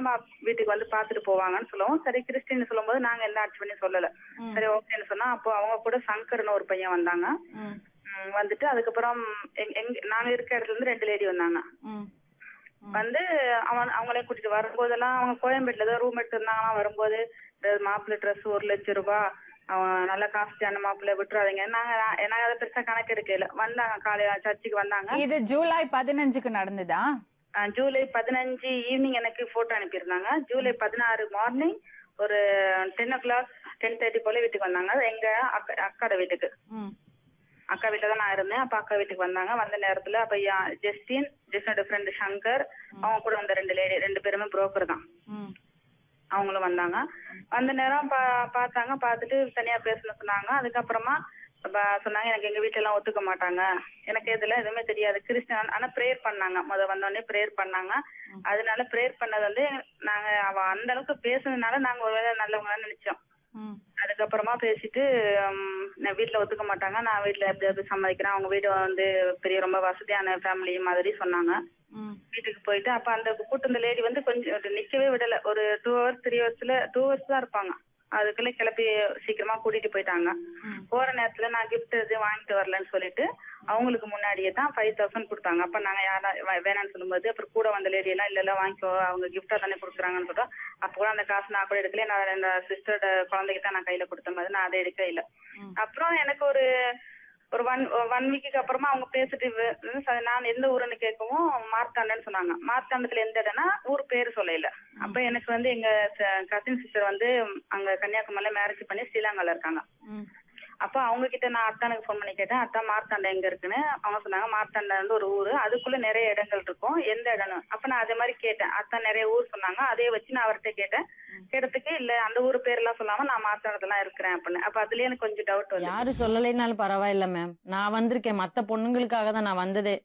வீட்டுக்கு வந்து பாத்துட்டு போவாங்கன்னு சொல்லவும், சரி கிறிஸ்டின்னு சொல்லும் போது நாங்க எந்த ஆட்சி பண்ணி சொல்லல. சரி ஓகேன்னு சொன்னா, அப்போ அவங்க கூட சங்கர்னு ஒரு பையன் வந்தாங்க. வந்துட்டு அதுக்கப்புறம் நாங்க இருக்க இடத்துல இருந்து 2 லேடி வந்தாங்க. வந்து அவங்களே கூட்டிட்டு வரும்போதெல்லாம், அவங்க கோயம்பேட்டுல ஏதோ ரூம் எடுத்து இருந்தாங்கன்னா, வரும்போது மாப்பிள்ளை ட்ரெஸ் 1 லட்சம் ரூபாய், அவன் நல்ல காஸ்ட்லியான மாப்பிள்ளை, விட்டுறாதீங்க. நாங்க அதை பெருசா கணக்கு எடுக்கல. வந்தாங்க காலையில சர்ச்சுக்கு வந்தாங்க. இது ஜூலை 15க்கு நடந்ததா? ஜூலை 15 ஈவினிங் எனக்கு போட்டோ அனுப்பியிருந்தாங்க. ஜூலை 16 மார்னிங் ஒரு 10 o'clock 10:30 போல வீட்டுக்கு வந்தாங்க. எங்க அக்காட வீட்டுக்கு. அக்கா வீட்டுல தான் நான் இருந்தேன். அப்ப அக்கா வீட்டுக்கு வந்தாங்க. வந்த நேரத்துல அப்ப ஜஸ்டினோட ஃப்ரெண்டு சங்கர், அவங்க கூட வந்த 2 லேடி, 2 பேருமே புரோக்கர் தான், அவங்களும் வந்தாங்க. வந்த நேரம் பார்த்தாங்க. பார்த்துட்டு தனியா பேசணும்னு சொன்னாங்க. அதுக்கப்புறமா அப்ப சொன்னாங்க எனக்கு எங்க வீட்டுல எல்லாம் ஒத்துக்க மாட்டாங்க, எனக்கு இதெல்லாம் எதுவுமே தெரியாது. கிறிஸ்டியன் ஆனா ப்ரேயர் பண்ணாங்க, வந்தோடனே ப்ரேயர் பண்ணாங்க. அதனால ப்ரேயர் பண்ணது வந்து நாங்க அவ அந்த அளவுக்கு பேசுனதுனால நாங்க ஒருவேளை நல்லவங்க நினைச்சோம். அதுக்கப்புறமா பேசிட்டு வீட்டுல ஒத்துக்க மாட்டாங்க, நான் வீட்டுல எப்படியாவது சம்மதிக்கிறேன், அவங்க வீடு வந்து பெரிய ரொம்ப வசதியான ஃபேமிலி மாதிரி சொன்னாங்க. வீட்டுக்கு போயிட்டு அப்ப அந்த கூட்டு இந்த லேடி வந்து கொஞ்சம் நிக்கவே விடல. ஒரு 2 hours 3 hours 2 hours தான் இருப்பாங்க. அதுக்குள்ள கிளப்பி சீக்கிரமா கூட்டிட்டு போயிட்டாங்க. போற நேரத்துல நான் கிஃப்ட் எதுவும் வாங்கிட்டு வரலன்னு சொல்லிட்டு அவங்களுக்கு முன்னாடியே தான் 5,000 கொடுத்தாங்க. அப்ப நாங்க யாரா வேணாம்னு சொல்லும்போது அப்புறம் கூட வந்த லேடி எல்லாம் இல்ல வாங்கிக்கோ, அவங்க கிஃப்டா தானே கொடுக்குறாங்கன்னு சொல்லிட்டோம். அப்ப கூட அந்த காசு நான் கூட எடுக்கல, நான் என் சிஸ்டரோட குழந்தைக்கு தான் நான் கையில கொடுத்த மாதிரி நான் அதை எடுக்க இல்லை. அப்புறம் எனக்கு ஒரு 1 வீக்குக்கு அப்புறமா அவங்க பேசிட்டு நான் எந்த ஊருன்னு கேட்கவும் மார்த்தாண்டன்னு சொன்னாங்க. மார்த்தாண்டத்துல எந்த இடம்னா ஊர் பேரு சொல்லல. அப்ப எனக்கு வந்து எங்க கசின் சிஸ்டர் வந்து அங்க கன்னியாகுமரியில மேரேஜ் பண்ணி ஸ்ரீலங்கால இருக்காங்க. அப்ப அவங்க கிட்ட நான் அத்தானுக்கு ஃபோன் பண்ணி கேட்டேன், அத்தா மார்த்தாண்டம் எங்க இருக்குன்னு. அவங்க சொன்னாங்க மார்த்தாண்டம் வந்து ஒரு ஊரு, அதுக்குள்ள நிறைய இடங்கள் இருக்கும், எந்த இடம்னு. அப்ப நான் அதே மாதிரி கேட்டேன், அத்தா நிறைய ஊர் சொன்னாங்க. அதே வச்சு நான் அவர்கிட்ட கேட்டதுக்கு இல்ல அந்த ஊர் பேர்லாம் சொல்லாம நான் மார்த்தாண்டத்துல இருக்கிறேன் அப்படின்னு. அப்ப அதுலயே எனக்கு கொஞ்சம் டவுட் வந்து யாரு சொல்லலைனாலும் பரவாயில்ல மேம், நான் வந்திருக்கேன் மத்த பொண்ணுங்களுக்காக தான் நான் வந்ததே.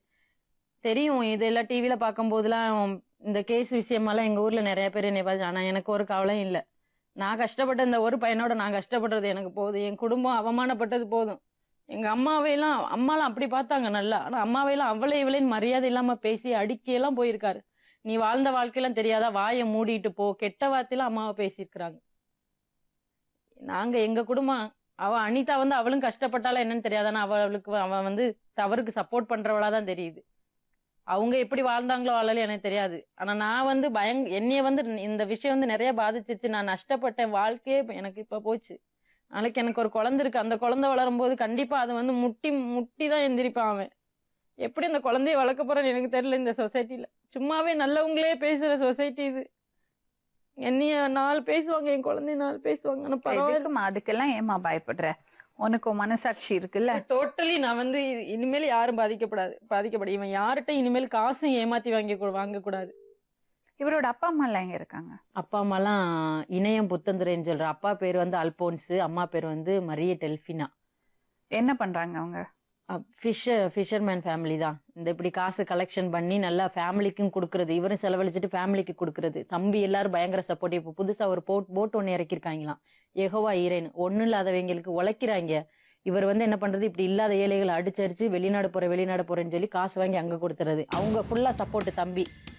தெரியும் இதெல்லாம் டிவில பார்க்கும் போதெல்லாம் இந்த கேஸ் விஷயமெல்லாம் எங்க ஊர்ல நிறைய பேர் என்னை பார்த்து, ஆனா எனக்கு ஒரு கவலையும் இல்லை. நான் கஷ்டப்பட்ட இந்த ஒரு பையனோட நான் கஷ்டப்படுறது எனக்கு போதும், என் குடும்பம் அவமானப்பட்டது போதும். எங்க அம்மாலாம் அப்படி பார்த்தாங்க நல்லா, ஆனா அம்மாவையெல்லாம் அவளே இவளேன்னு மரியாதை இல்லாம பேசி அடிக்கையெல்லாம் போயிருக்காரு. நீ வாழ்ந்த வாழ்க்கையெல்லாம் தெரியாதா, வாயை மூடிட்டு போ, கெட்ட வார்த்தையில அம்மாவை பேசியிருக்கிறாங்க. நாங்க எங்க குடும்பம் அனிதா வந்து அவளும் கஷ்டப்பட்டாலும் என்னன்னு தெரியாதானா, அவ வந்து தவறுக்கு சப்போர்ட் பண்றவளா தான் தெரியுது. அவங்க எப்படி வாழ்ந்தாங்களோ வாழலையும் எனக்கு தெரியாது. ஆனா நான் வந்து என்னைய வந்து இந்த விஷயம் வந்து நிறைய பாதிச்சிருச்சு. நான் நஷ்டப்பட்டேன், வாழ்க்கையே எனக்கு இப்ப போச்சு. நாளைக்கு எனக்கு ஒரு குழந்தை இருக்கு, அந்த குழந்தை வளரும் போது கண்டிப்பா அது வந்து முட்டி தான் எந்திரிப்பான் அவன். எப்படி அந்த குழந்தைய வளர்க்க போறேன்னு எனக்கு தெரியல. இந்த சொசைட்டில சும்மாவே நல்லவங்களே பேசுற சொசைட்டி இது. என்னைய 4 பேசுவாங்க, என் குழந்தைய 4 பேசுவாங்க. ஆனா பரவாயில்ல, அதுக்கெல்லாம் ஏமா பயப்படுற? உனக்கு மனசாட்சி இருக்குல்ல. டோட்டலி நான் வந்து இனிமேல் யாரும் பாதிக்கப்படாது. இவன் யார்கிட்ட இனிமேல் காசும் ஏமாத்தி வாங்க கூடாது. இவரோட அப்பா அம்மா எல்லாம் எங்க இருக்காங்க? அப்பா அம்மாலாம் இணையம் புத்தந்துரைன்னு சொல்ற. அப்பா பேர் வந்து அல்போன்ஸ், அம்மா பேர் வந்து மரிய டெல்பினா. என்ன பண்றாங்க அவங்க? ஃபிஷர்மேன் ஃபேமிலி தான். இந்த இப்படி காசு கலெக்ஷன் பண்ணி நல்லா ஃபேமிலிக்கும் கொடுக்கறது, இவரும் செலவழிச்சிட்டு ஃபேமிலிக்கு கொடுக்கறது. தம்பி எல்லாரும் பயங்கர சப்போர்ட்டிவ். இப்போ புதுசா ஒரு போட் ஒன்று இறக்கிருக்காங்களாம், யெகோவா ஈரேன். ஒன்றும் இல்லாதவங்களுக்கு உழைக்கிறாங்க. இவர் வந்து என்ன பண்றது, இப்படி இல்லாத ஏழைகளை அடிச்சு வெளிநாடு போறேன்னு சொல்லி காசு வாங்கி அங்க கொடுத்துறது. அவங்க ஃபுல்லா சப்போர்ட்.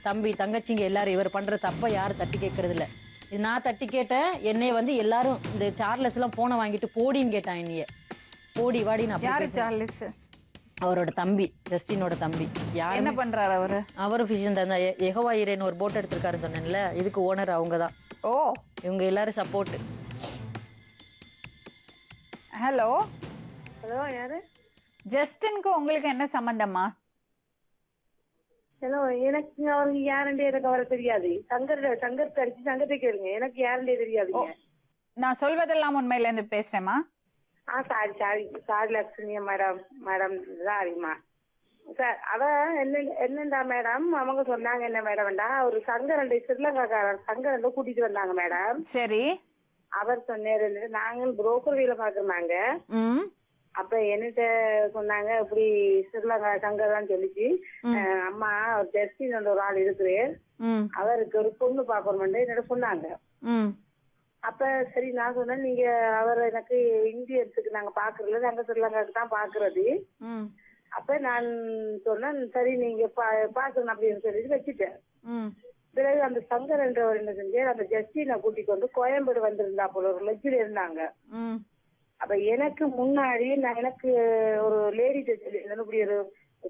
தம்பி தங்கச்சிங்க எல்லாரும் இவர் பண்ற தப்ப யாரும் தட்டி கேட்கறது இல்ல. இது நான் தட்டி கேட்டேன். என்னைய வந்து எல்லாரும் இந்த சார்லஸ் எல்லாம் போனை வாங்கிட்டு போடின்னு கேட்டான். என்னைய போடி வாடி. யாரு சார்லஸ்? அவரோட தம்பி, ஜஸ்டினோட தம்பி. யார் என்ன பண்றாரு அவரு? அவரும் ஃபிஷன் தான். யெகோவா ஈரேன் ஒரு போட் எடுத்திருக்காரு சொன்னேன்ல, இதுக்கு ஓனர் அவங்க தான். ஓ, இவங்க எல்லாரும் சப்போர்ட். ஹலோ ஹலோ, யாரு? ஜஸ்டினுக்கு உங்களுக்கு என்ன சம்பந்தமா? ஹலோ, எனக்கு அவருக்கு யாருண்டே எனக்கு அவரை தெரியாது. சங்கர் அடிச்சு சங்கத்தை கேளுங்க, எனக்கு யாருண்டே தெரியாதுங்க. நான் சொல்வதெல்லாம் உண்மையில இருந்து பேசுறேம்மா. சாரி லட்சுமியா மேடம் சாரிம்மா சார். என்னண்டா மேடம், அவங்க சொன்னாங்க என்ன மேடம்டா, ஒரு சங்கரண்டை ஸ்ரீலங்காக்காரர் சங்கரண்டை கூட்டிட்டு வந்தாங்க மேடம். சரி. அவர் சொன்னாரு, நாங்கள் புரோக்கர் வேலை பாக்குறாங்க. அப்ப என்கிட்ட சொன்னாங்க இப்படி ஸ்ரீலங்கா சங்கர் சொல்லிச்சு, அம்மா ஒரு ஜஸ்டின் ஒரு ஆள் இருக்குது, அவருக்கு ஒரு பொண்ணு பாக்கணும் என்னோட சொன்னாங்க. அப்ப சரி நான் சொன்னேன், நீங்க அவர் எனக்கு இந்தியத்துக்கு நாங்க பாக்குறது, நாங்க ஸ்ரீலங்காவுக்கு தான் பாக்குறது. அப்ப நான் சொன்னேன் சரி நீங்க பாக்கணும் அப்படின்னு சொல்லிட்டு வச்சுட்டேன். பிறகு அந்த சங்கர் என்றவர் என்ன செஞ்சு அந்த ஜஸ்டினை கூட்டிட்டு வந்து கோயம்பேடு வந்திருந்தா போல ஒரு லட்சில இருந்தாங்க. அப்ப எனக்கு முன்னாடி எனக்கு ஒரு லேடி இப்படி ஒரு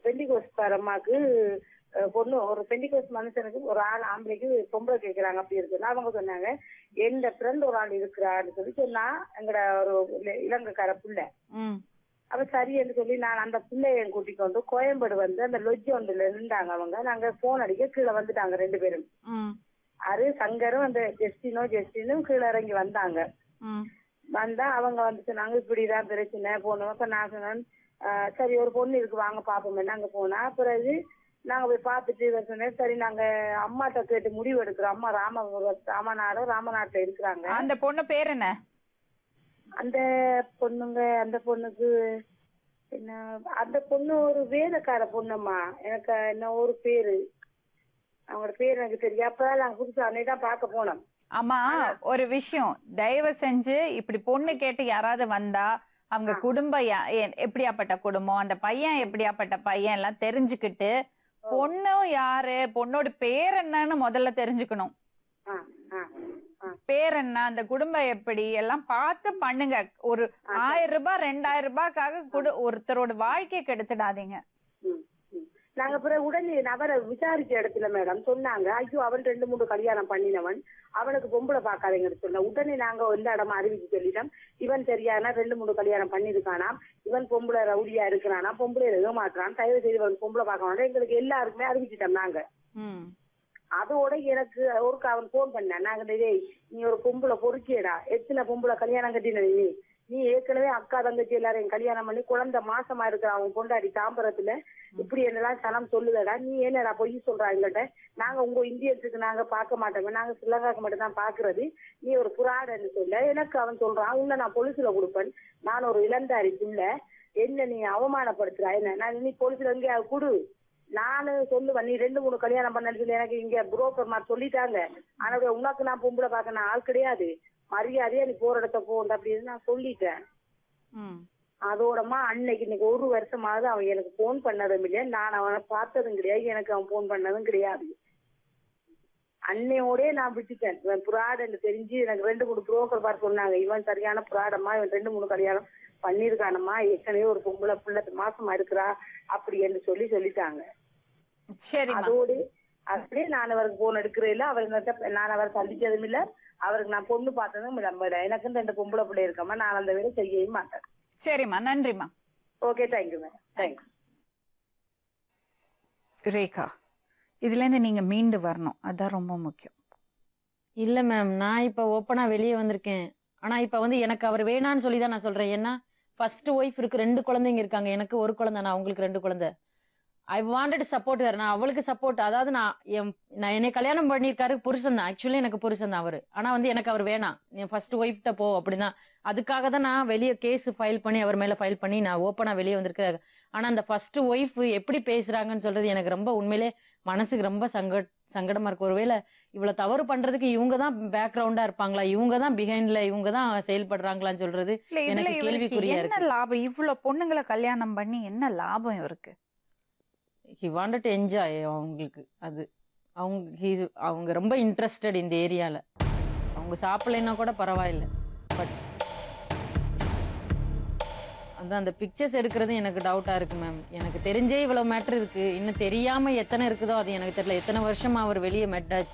பெண்டிகோஸ்கார அம்மாக்கு பொண்ணு, ஒரு பெண்டிகோஸ் மனுஷனுக்கு ஒரு ஆள் ஆம்பளைக்கு பொம்பளை கேட்கிறாங்க அப்படி இருக்குன்னா அவங்க சொன்னாங்க எந்த ஃப்ரெண்ட் ஒரு ஆள் இருக்கிறான்னு சொல்லி சொன்னா எங்கட ஒரு இலங்கைக்கார பிள்ளை. அப்ப சரின்னு சொல்லி நான் அந்த பிள்ளைய கூட்டிட்டு வந்து கோயம்பேடு வந்து அந்த லொஜ்ஜி ஒன்றுல இருந்தாங்க அவங்க. நாங்க போன் அடிக்க கீழே வந்துட்டாங்க 2 பேரும். அது சங்கரும் அந்த ஜஸ்டினும் கீழே இறங்கி வந்தாங்க. வந்தா அவங்க வந்து சொன்னாங்க இப்படிதான் பிரச்சனை போனோம். அப்ப நான் சொன்னேன் சரி ஒரு பொண்ணு இருக்கு வாங்க பாப்போம். நாங்க போனா பிறகு நாங்க போய் பார்த்துட்டு சொன்னேன் சரி நாங்க அம்மாட்ட கேட்டு முடிவு எடுக்கிறோம். அம்மா ராமநாட்டுல இருக்கிறாங்க. அந்த பொண்ணு பேர் என்ன? அந்த பொண்ணுங்க அந்த பொண்ணுக்கு என்ன அந்த பொண்ணு ஒரு வேலைக்கார பொண்ணுமா. எனக்கு என்ன ஒரு பேரு அவங்களோட பேர் எனக்கு தெரியும். அப்பதான் நாங்க புதுசா அன்னைதான் பார்க்க போனோம். ஆமா, ஒரு விஷயம், தயவு செஞ்சு இப்படி பொண்ணு கேட்டு யாராவது வந்தா அவங்க குடும்பம் எப்படியாப்பட்ட குடும்பம், அந்த பையன் எப்படியாப்பட்ட பையன் எல்லாம் தெரிஞ்சுக்கிட்டு பொண்ணும் யாரு, பொண்ணோட பேர் என்னன்னு முதல்ல தெரிஞ்சுக்கணும். ஆ, ஆ, ஆ. பேர் என்ன, அந்த குடும்பம் எப்படி எல்லாம் பார்த்து பண்ணுங்க. ஒரு 1000 ரூபாய் 2000 ரூபாய்க்காக ஒருத்தரோட வாழ்க்கையை கெடுத்துடாதீங்க. ம், ம். நாங்க பிறகு உடனே அவரை விசாரிச்ச இடத்துல மேடம் சொன்னாங்க, ஐயோ அவன் 2-3 கல்யாணம் பண்ணினவன், அவனுக்கு பொம்பளை பார்க்காதீங்கன்னு சொன்ன. உடனே நாங்க எல்லா இடமா அறிவிச்சு சொல்லிட்டோம், இவன் சரியானா 2-3 கல்யாணம் பண்ணிருக்கானா, இவன் பொம்பளை ரவுடியா இருக்கிறானா, பொம்பளை ஏமாத்துறான், தயவு செய்து இவன் பொம்பளை பார்க்க வேண்டாம், எங்களுக்கு எல்லாருக்குமே அறிவிச்சிட்டோம் நாங்க. அதோட எனக்கு ஒருக்கு அவன் போன் பண்ணான், நாங்க டேய் நீ ஒரு பொம்பளை பொறுக்கியடா, எத்தனை பொம்பளை கல்யாணம் கட்டின நீ ஏற்கனவே அக்கா தங்கச்சி எல்லாரையும் கல்யாணம் பண்ணி குழந்தை மாசமா இருக்கிற அவன் பொண்டாடி தாம்பரத்துல இப்படி என்னெல்லாம் சனம் சொல்லுதடா, நீ என்னடா பொய் சொல்றா எங்கிட்ட, நாங்க உங்க இந்தியத்துக்கு நாங்க பார்க்க மாட்டோங்க, நாங்க ஸ்ரீலங்காக்கு மட்டும் தான் பாக்குறது, நீ ஒரு புறாடன்னு சொல்ல. எனக்கு அவன் சொல்றான், உன்னை நான் பொலிசுல கொடுப்பேன், நான் ஒரு இளந்தாரி புள்ள, என்ன நீ அவமானப்படுத்துறா, என்ன நான் நீ பொலிசுல எங்கேயாவது கொடு, நானு சொல்லுவேன், நீ 2-3 கல்யாணம் பண்ணு சொல்லி எனக்கு இங்க புரோக்கர் மாதிரி சொல்லிட்டாங்க, ஆனா உனக்கு நான் பொம்பளை பார்க்க நான் ஆள் கிடையாது, மரியாதையா நீ போற இடத்த போன்ற அப்படின்னு நான் சொல்லிட்டேன். அதோடமா இன்னைக்கு 1 வருஷமாவது அவன் எனக்கு போன் பண்ணதும் இல்லையா, நான் அவனை பார்த்ததும் கிடையாது, எனக்கு அவன் போன் பண்ணதும் கிடையாது. அன்னையோடய நான் விட்டுட்டேன். இவன் புராடன்னு தெரிஞ்சு எனக்கு 2-3 புரோக்கர் பார்த்து சொன்னாங்க, இவன் சரியான புராடமா, இவன் 2-3 கல்யாணம் பண்ணிருக்கானம்மா, ஏற்கனவே ஒரு பொம்பளை புள்ள மாசமா இருக்கிறா அப்படி என்று சொல்லிட்டாங்க. அதோடு அப்படியே நான் அவருக்கு போன் எடுக்கிறேன் இல்ல, அவருக்கு நான் அவரை சந்திச்சதும் இல்ல, அவருக்கு நான் பொண்ணு பார்த்ததும் இல்ல. எனக்கு 2 பொம்பளை பிள்ளை இருக்காம நான் அந்த வேலை செய்யவே மாட்டேன். சரிம்மா, நன்றிம்மா. Okay, thank you ma'am, thank you. Rekha, இதுல இருந்து நீங்க மீண்டு வரணும், அதான் ரொம்ப முக்கியம். இல்லை மேம், நான் இப்போ ஓப்பனாக வெளியே வந்திருக்கேன். ஆனால் இப்போ வந்து எனக்கு அவர் வேணான்னு சொல்லி தான் நான் சொல்கிறேன். ஏன்னா ஃபர்ஸ்ட் ஒய்ஃப் இருக்கு, 2 குழந்தைங்க இருக்காங்க, எனக்கு ஒரு குழந்தை, நான் அவங்களுக்கு 2 குழந்தை. ஐ வாண்டட் சப்போர்ட் வேறு, நான் அவளுக்கு சப்போர்ட். அதாவது நான் என்னை கல்யாணம் பண்ணியிருக்காரு புருஷன் தான், ஆக்சுவலி எனக்கு புருஷன் தான் அவர். ஆனால் வந்து எனக்கு அவர் வேணாம், நீ ஃபர்ஸ்ட் ஒய்ஃப்ட்ட போ அப்படின்னா. அதுக்காக தான் நான் வெளியே கேஸ் ஃபைல் பண்ணி அவர் மேலே ஃபைல் பண்ணி நான் ஓப்பனாக வெளியே வந்திருக்கேன். ஆனால் அந்த ஃபர்ஸ்ட் ஒய்ஃப் எப்படி பேசுகிறாங்கன்னு சொல்கிறது எனக்கு ரொம்ப உண்மையிலே மனசுக்கு ரொம்ப சங்கடமாக இருக்கு. ஒருவேளை இவ்வளோ தவறு பண்ணுறதுக்கு இவங்க தான் பேக்ரவுண்டாக இருப்பாங்களா, இவங்க தான் பிஹைண்ட்ல இவங்க தான் செயல்படுறாங்களான்னு சொல்றது எனக்கு கேள்விக்குறியா இருக்கு. என்ன லாபம் இவ்வளவு பொண்ணுங்களை கல்யாணம் பண்ணி, என்ன லாபம் இவருக்கு? He wanted to enjoy. அவங்களுக்கு அது அவங்க ரொம்ப இன்ட்ரெஸ்டட் இந்த ஏரியாவில். அவங்க சாப்பிடலைன்னா கூட பரவாயில்லை, பட் அதான் அந்த பிக்சர்ஸ் எடுக்கிறது எனக்கு டவுட்டாக இருக்குது மேம். எனக்கு தெரிஞ்சே இவ்வளோ மேட்ரு இருக்குது, இன்னும் தெரியாமல் எத்தனை இருக்குதோ அது எனக்கு தெரியல. எத்தனை வருஷமாக அவர் வெளியே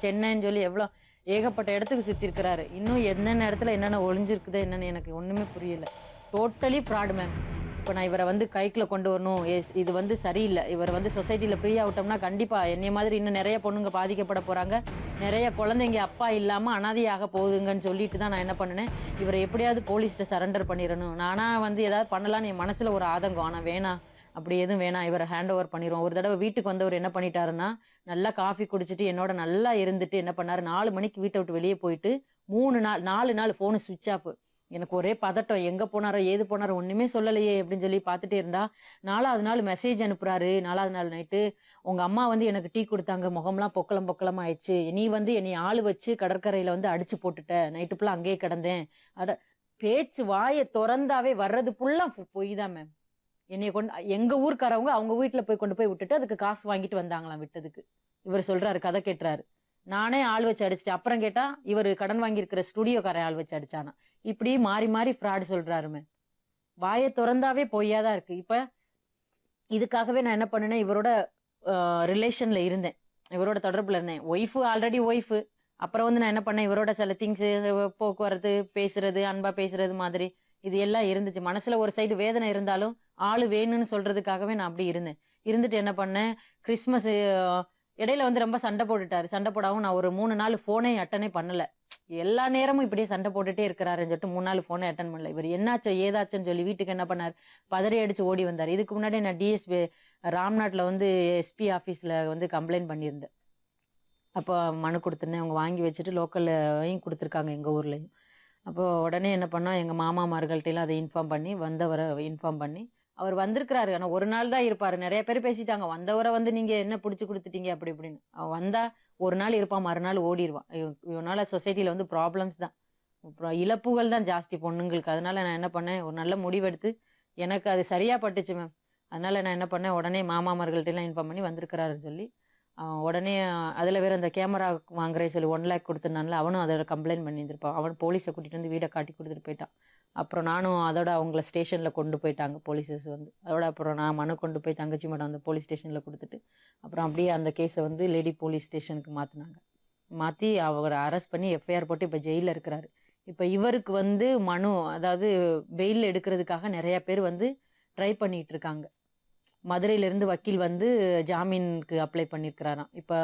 சென்னைன்னு சொல்லி எவ்வளோ ஏகப்பட்ட இடத்துக்கு சுற்றி இருக்கிறாரு, இன்னும் என்னென்ன இடத்துல என்னென்ன ஒளிஞ்சிருக்குதோ என்னென்னு எனக்கு ஒன்றுமே புரியல. Totally fraud ma'am. இப்போ நான் இவரை வந்து கைக்குள்ள கொண்டு வரணும், இது வந்து சரியில்லை, இவர் வந்து சொசைட்டியில் ஃப்ரீயாக விட்டோம்னா கண்டிப்பாக என்னைய மாதிரி இன்னும் நிறைய பொண்ணுங்க பாதிக்கப்பட போகிறாங்க, நிறைய குழந்தைங்க அப்பா இல்லாமல் அனாதையாக போகுதுங்கன்னு சொல்லிட்டு தான் நான் என்ன பண்ணினேன், இவரை எப்படியாவது போலீஸ்கிட்ட சரண்டர் பண்ணிடணும். நானாக வந்து ஏதாவது பண்ணலான்னு என் மனசில் ஒரு ஆதங்கம். ஆனால் வேணாம், அப்படி எதுவும் வேணாம், இவரை ஹேண்ட் ஓவர் பண்ணிடுவோம். ஒரு தடவை வீட்டுக்கு வந்தவர் என்ன பண்ணிட்டாருன்னா, நல்லா காஃபி குடிச்சிட்டு என்னோட நல்லா இருந்துட்டு என்ன பண்ணாரு, 4 மணிக்கு வீட்டை விட்டு வெளியே போயிட்டு 4 நாள் ஃபோனு சுவிட்ச் ஆஃப். எனக்கு ஒரே பதட்டம், எங்கே போனாரோ ஏது போனாரோ ஒன்றுமே சொல்லலையே அப்படின்னு சொல்லி பார்த்துட்டே இருந்தா, 4வது நாள் மெசேஜ் அனுப்புறாரு. 4வது நாள் நைட்டு, உங்கள் அம்மா வந்து எனக்கு டீ கொடுத்தாங்க, முகம்லாம் பொக்கலம் ஆயிடுச்சு, நீ வந்து என்னை ஆள் வச்சு கடற்கரையில் வந்து அடிச்சு போட்டுட்ட, நைட்டு ஃபுல்லாக அங்கேயே கிடந்தேன். பேச்சு வாயை திறந்தாவே வர்றது ஃபுல்லாக பொய் தான் மேம். என்னைய கொண்டு எங்கள் ஊருக்காரவங்க அவங்க வீட்டில் போய் கொண்டு போய் விட்டுட்டு அதுக்கு காசு வாங்கிட்டு வந்தாங்களாம் விட்டதுக்கு. இவர் சொல்கிறாரு, கதை கேட்டுறாரு, நானே ஆள் வச்சு அடிச்சிட்டேன். அப்புறம் கேட்டால் இவர் கடன் வாங்கியிருக்கிற ஸ்டுடியோக்காரன் ஆள் வச்சு அடிச்சானா. இப்படி மாறி மாறி ஃப்ராடு சொல்கிறாருமே. வாயை திறந்தாவே பொய்யாதான் இருக்குது. இப்போ இதுக்காகவே நான் என்ன பண்ணினேன், இவரோட ரிலேஷனில் இருந்தேன், இவரோட தொடர்பில் இருந்தேன். Already wife. அப்புறம் வந்து நான் என்ன பண்ணேன், இவரோட சில திங்ஸு, போக்குவரத்து, பேசுறது, அன்பாக பேசுறது மாதிரி இது எல்லாம் இருந்துச்சு. மனசில் ஒரு சைடு வேதனை இருந்தாலும் ஆள் வேணும்னு சொல்கிறதுக்காகவே நான் அப்படி இருந்துட்டு என்ன பண்ணேன், கிறிஸ்மஸ் இடையில வந்து ரொம்ப சண்டை போட்டுட்டாரு. சண்டை போடாமல் நான் ஒரு 3 நாள் ஃபோனே அட்டனே பண்ணலை. எல்லா நேரமும் இப்படியே சண்டை போட்டுட்டே இருக்கிறாருன்னு சொல்லிட்டு 3 நாள் ஃபோனை அட்டன் பண்ணல. இவர் என்னாச்சோ ஏதாச்சுன்னு சொல்லி வீட்டுக்கு என்ன பண்ணார், பதறி அடிச்சு ஓடி வந்தார். இதுக்கு முன்னாடி நான் டிஎஸ்பி ராம்நாட்டில் வந்து எஸ்பி ஆஃபீஸில் வந்து கம்ப்ளைண்ட் பண்ணியிருந்தேன். அப்போ மனு கொடுத்துருந்தேன், அவங்க வாங்கி வச்சுட்டு லோக்கல்லையும் கொடுத்துருக்காங்க, எங்கள் ஊர்லேயும். அப்போ உடனே என்ன பண்ணோம், எங்கள் மாமாமார்கள்ட்டெல்லாம் அதை இன்ஃபார்ம் பண்ணி வந்தவரை இன்ஃபார்ம் பண்ணி அவர் வந்திருக்கிறாரு. ஆனால் ஒரு நாள் தான் இருப்பார். நிறைய பேர் பேசிட்டாங்க, வந்தவரை வந்து நீங்கள் என்ன பிடிச்சி கொடுத்துட்டீங்க அப்படி இப்படின்னு. அவன் வந்தால் ஒரு நாள் இருப்பான், மறுநாள் ஓடிடுவான். இவனால் சொசைட்டியில் வந்து ப்ராப்ளம்ஸ் தான், அப்புறம் இழப்புகள் தான் ஜாஸ்தி பொண்ணுங்களுக்கு. அதனால நான் என்ன பண்ணேன், ஒரு நல்ல முடிவெடுத்து எனக்கு அது சரியாக பட்டுச்சு மேம். அதனால நான் என்ன பண்ணேன், உடனே மாமாமார்கள்ட்டெல்லாம் இன்ஃபார்ம் பண்ணி வந்திருக்கிறாருன்னு சொல்லி உடனே அதில் வேறு அந்த கேமரா வாங்குறே சொல்லி 1 lakh கொடுத்துருந்தான்ல, அவனும் அதோட கம்ப்ளைண்ட் பண்ணியிருந்திருப்பான். அவன் போலீஸை கூட்டிகிட்டு வந்து வீடை காட்டி கொடுத்துட்டு போயிட்டான். அப்புறம் நானும் அதோட அவங்கள ஸ்டேஷனில் கொண்டு போயிட்டாங்க போலீஸஸ் வந்து. அதோட அப்புறம் நான் மனு கொண்டு போய் தங்கச்சி மேடம் அந்த போலீஸ் ஸ்டேஷனில் கொடுத்துட்டு அப்புறம் அப்படியே அந்த கேஸை வந்து லேடி போலீஸ் ஸ்டேஷனுக்கு மாற்றினாங்க. மாற்றி அவரை அரெஸ்ட் பண்ணி எஃப்ஐஆர் போட்டு இப்போ ஜெயிலில் இருக்கிறாரு. இப்போ இவருக்கு வந்து மனு, அதாவது பெயில் எடுக்கிறதுக்காக நிறைய பேர் வந்து ட்ரை பண்ணிட்டு இருக்காங்க. மதுரையிலேருந்து வக்கீல் வந்து ஜாமீனுக்கு அப்ளை பண்ணியிருக்கிறாராம். இப்போ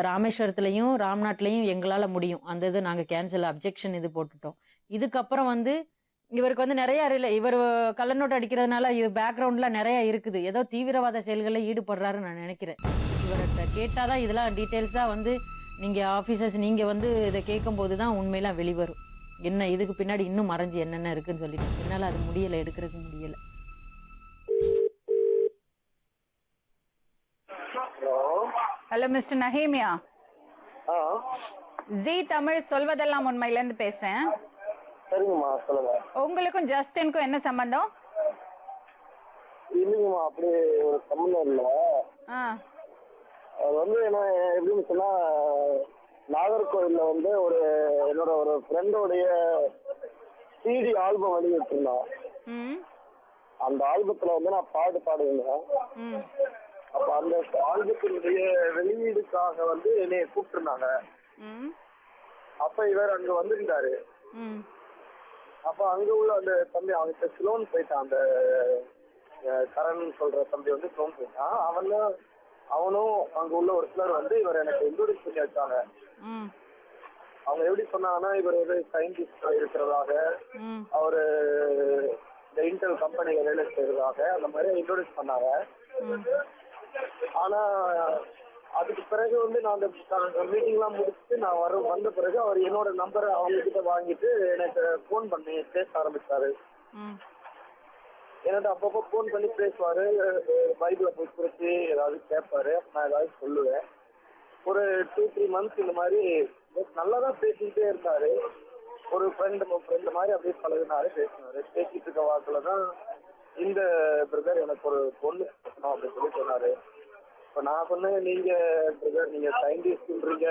ராமேஸ்வரத்துலேயும் ராம்நாட்லேயும் எங்களால் முடியும், அந்த இது நாங்கள் கேன்சல் அப்ஜெக்ஷன் இது போட்டுட்டோம். இதுக்கப்புறம் வந்து இவருக்கு வந்து நிறையா இவர் கள்ளநோட்டு அடிக்கிறதுனால இது பேக்ரவுண்டில் நிறையா இருக்குது. ஏதோ தீவிரவாத செயல்களில் ஈடுபடுறாருன்னு நான் நினைக்கிறேன். இவர்கிட்ட கேட்டால் தான் இதெல்லாம் டீட்டெயில்ஸாக வந்து நீங்கள் ஆஃபீஸர்ஸ் நீங்கள் வந்து இதை கேட்கும்போது தான் உண்மையெல்லாம் வெளிவரும். என்ன இதுக்கு பின்னாடி இன்னும் மறைஞ்சு என்னென்ன இருக்குன்னு சொல்லிட்டு என்னால் அது முடியலை, எடுக்கிறதுக்கு முடியலை. ஹலோ மிஸ்டர் நஹீமியா, ஜி தமிழ் சொல்வதெல்லாம் உண்மையில இருந்து பேசுறேன். சரிங்கம்மா, சொல்லுங்க. உங்களுக்கும் ஜஸ்டினுக்கும் என்ன சம்பந்தம்? இல்லைங்கம்மா, அப்படி ஒரு சம்பந்தம் இல்லை. அது வந்து என்ன எப்படின்னு சொன்னா, நாகர்கோவில்ல வந்து என்னோட ஒரு ஃப்ரெண்டோடைய சிடி ஆல்பம் வெளியிட்டிருந்தோம். அந்த ஆல்பத்துல வந்து நான் பாடுவேன். அப்ப அந்த ஆல்பத்தினுடைய வெளியீடுக்காக வந்து என்னைய கூப்பிட்டுருந்தாங்க. அப்ப இவர் அங்க வந்திருந்தாரு. அப்ப அங்க உள்ள அந்த தம்பி அவன்கிட்ட ஸ்லோன் போயிட்டான். அந்த கரண் சொல்ற தம்பி வந்து ஸ்லோன் போயிட்டான். அவனும் அங்க உள்ள ஒரு சிலர் வந்து இவர் எனக்கு இன்ட்ரோடியூஸ் பண்ணி வச்சாங்க. அவங்க எப்படி சொன்னாங்கன்னா, இவர் ஒரு சயின்டிஸ்ட் இருக்கிறதாக, அவரு இந்த இன்டெல் கம்பெனில வேலை செய்யறதாக, அந்த மாதிரி இன்ட்ரோடியூஸ் பண்ணாங்க. ஆனா அதுக்கு பிறகு வந்து நான் அந்த மீட்டிங்லாம் முடிச்சுட்டு நான் வந்த பிறகு அவர் என்னோட நம்பரை அவங்க கிட்ட வாங்கிட்டு எனக்கு போன் பண்ணி பேச ஆரம்பிச்சாரு. என்னோட அப்பப்போ போன் பண்ணி பேசுவாரு, பைபிளை போய் குறிச்சு ஏதாவது கேட்பாரு, நான் ஏதாவது சொல்லுவேன். ஒரு 2-3 months இந்த மாதிரி நல்லா தான் பேசிக்கிட்டே இருந்தாரு. ஒரு ஃப்ரெண்டு மாதிரி அப்படியே பழகினாரு, பேசிட்டு இருக்க வாக்குல தான் இந்த பிரதர் எனக்கு ஒரு பொண்ணு பேசணும் அப்படின்னு சொல்லி சொன்னாரு. இப்போ நான் சொன்னேன், நீங்க பிரதர் நீங்க சயின்டிஸ்ட்ன்றீங்க,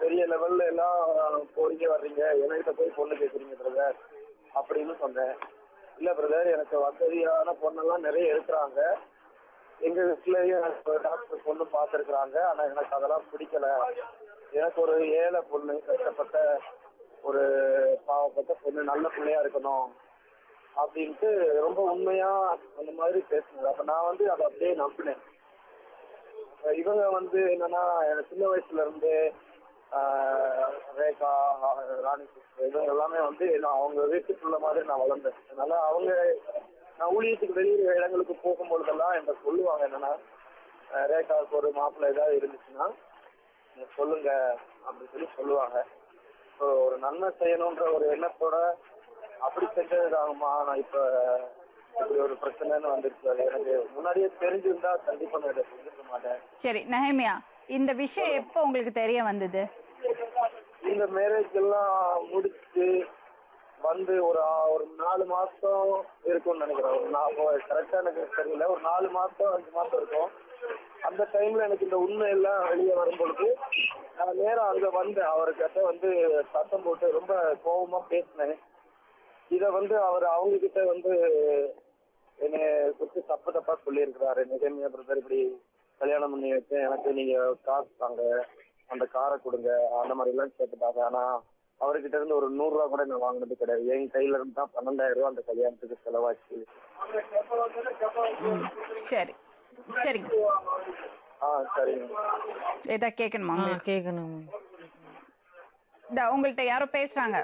பெரிய லெவல்ல எல்லாம் போறீங்க வர்றீங்க, என்கிட்ட போய் பொண்ணு கேட்குறீங்க பிரதர் அப்படின்னு சொன்னேன். இல்ல பிரதர், எனக்கு வசதியான பொண்ணெல்லாம் நிறைய இருக்கிறாங்க, எங்க வீட்லயும் டாக்டர் பொண்ணு பார்த்துருக்குறாங்க. ஆனா எனக்கு அதெல்லாம் பிடிக்கல. எனக்கு ஒரு ஏழை பொண்ணு, கஷ்டப்பட்ட ஒரு பாவப்பட்ட பொண்ணு, நல்ல பிள்ளையா இருக்கணும் அப்படின்ட்டு ரொம்ப உண்மையா அந்த மாதிரி பேசினாங்க. அப்ப நான் வந்து அதை அப்படியே நம்பினேன். இவங்க வந்து என்னன்னா, எனக்கு சின்ன வயசுல இருந்து ரேகா, ராணி, இவங்க எல்லாமே வந்து அவங்க வீட்டுக்குள்ள மாதிரி நான் வளர்ந்தேன். அதனால அவங்க நான் ஊழியத்துக்கு வெளியே இடங்களுக்கு போகும்பொழுதெல்லாம் என்கிட்ட சொல்லுவாங்க, என்னன்னா ரேகாவுக்கு ஒரு மாப்பிள்ளை ஏதாவது இருந்துச்சுன்னா சொல்லுங்க அப்படின்னு சொல்லி சொல்லுவாங்க. ஸோ ஒரு நன்மை செய்யணுன்ற ஒரு எண்ணத்தோட அப்படி செஞ்சதுதாங்கம்மா. நான் இப்ப இப்படி ஒரு பிரச்சனைன்னு வந்துருச்சு. அது எனக்கு முன்னாடியே தெரிஞ்சிருந்தா கண்டிப்பா நான் இதை செஞ்சிருக்க மாட்டேன். சரி நஹேமியா, இந்த விஷயம் எப்போ உங்களுக்கு தெரிய வந்தது? இந்த மேரேஜ் எல்லாம் முடிச்சு வந்து ஒரு 4 மாசம் இருக்கும்னு நினைக்கிறேன். கரெக்டா எனக்கு தெரியல, ஒரு 4 மாசம் 5 மாசம் இருக்கும். அந்த டைம்ல எனக்கு இந்த உண்மை எல்லாம் வெளியே வரும் பொழுது நான் நேரம் அங்க வந்தேன். அவர்கிட்ட வந்து சத்தம் போட்டு ரொம்ப கோபமா பேசினேன். இத வந்து அவங்க கிட்ட வந்து என்னை குறித்து தப்பா சொல்லியிருக்கிறாரு. நெகேமியா பிரதர் இப்படி கல்யாணம் பண்ணி வச்சேன், எனக்கு நீங்க காசு தாங்க, அந்த காரை கொடுங்க, அந்த மாதிரி எல்லாம் கேட்டுட்டாங்க. ஆனா அவர்கிட்ட இருந்து ஒரு 100 ரூபா கூட நான் வாங்கினது கிடையாது. என் கையில இருந்து தான் 12,000 ரூபா அந்த கல்யாணத்துக்கு செலவாச்சு. சரி சரிங்க. சரிங்க. ஏதா கேட்கணுமா? கேட்கணும். உங்கள்ட்ட யாரோ பேசுறாங்க.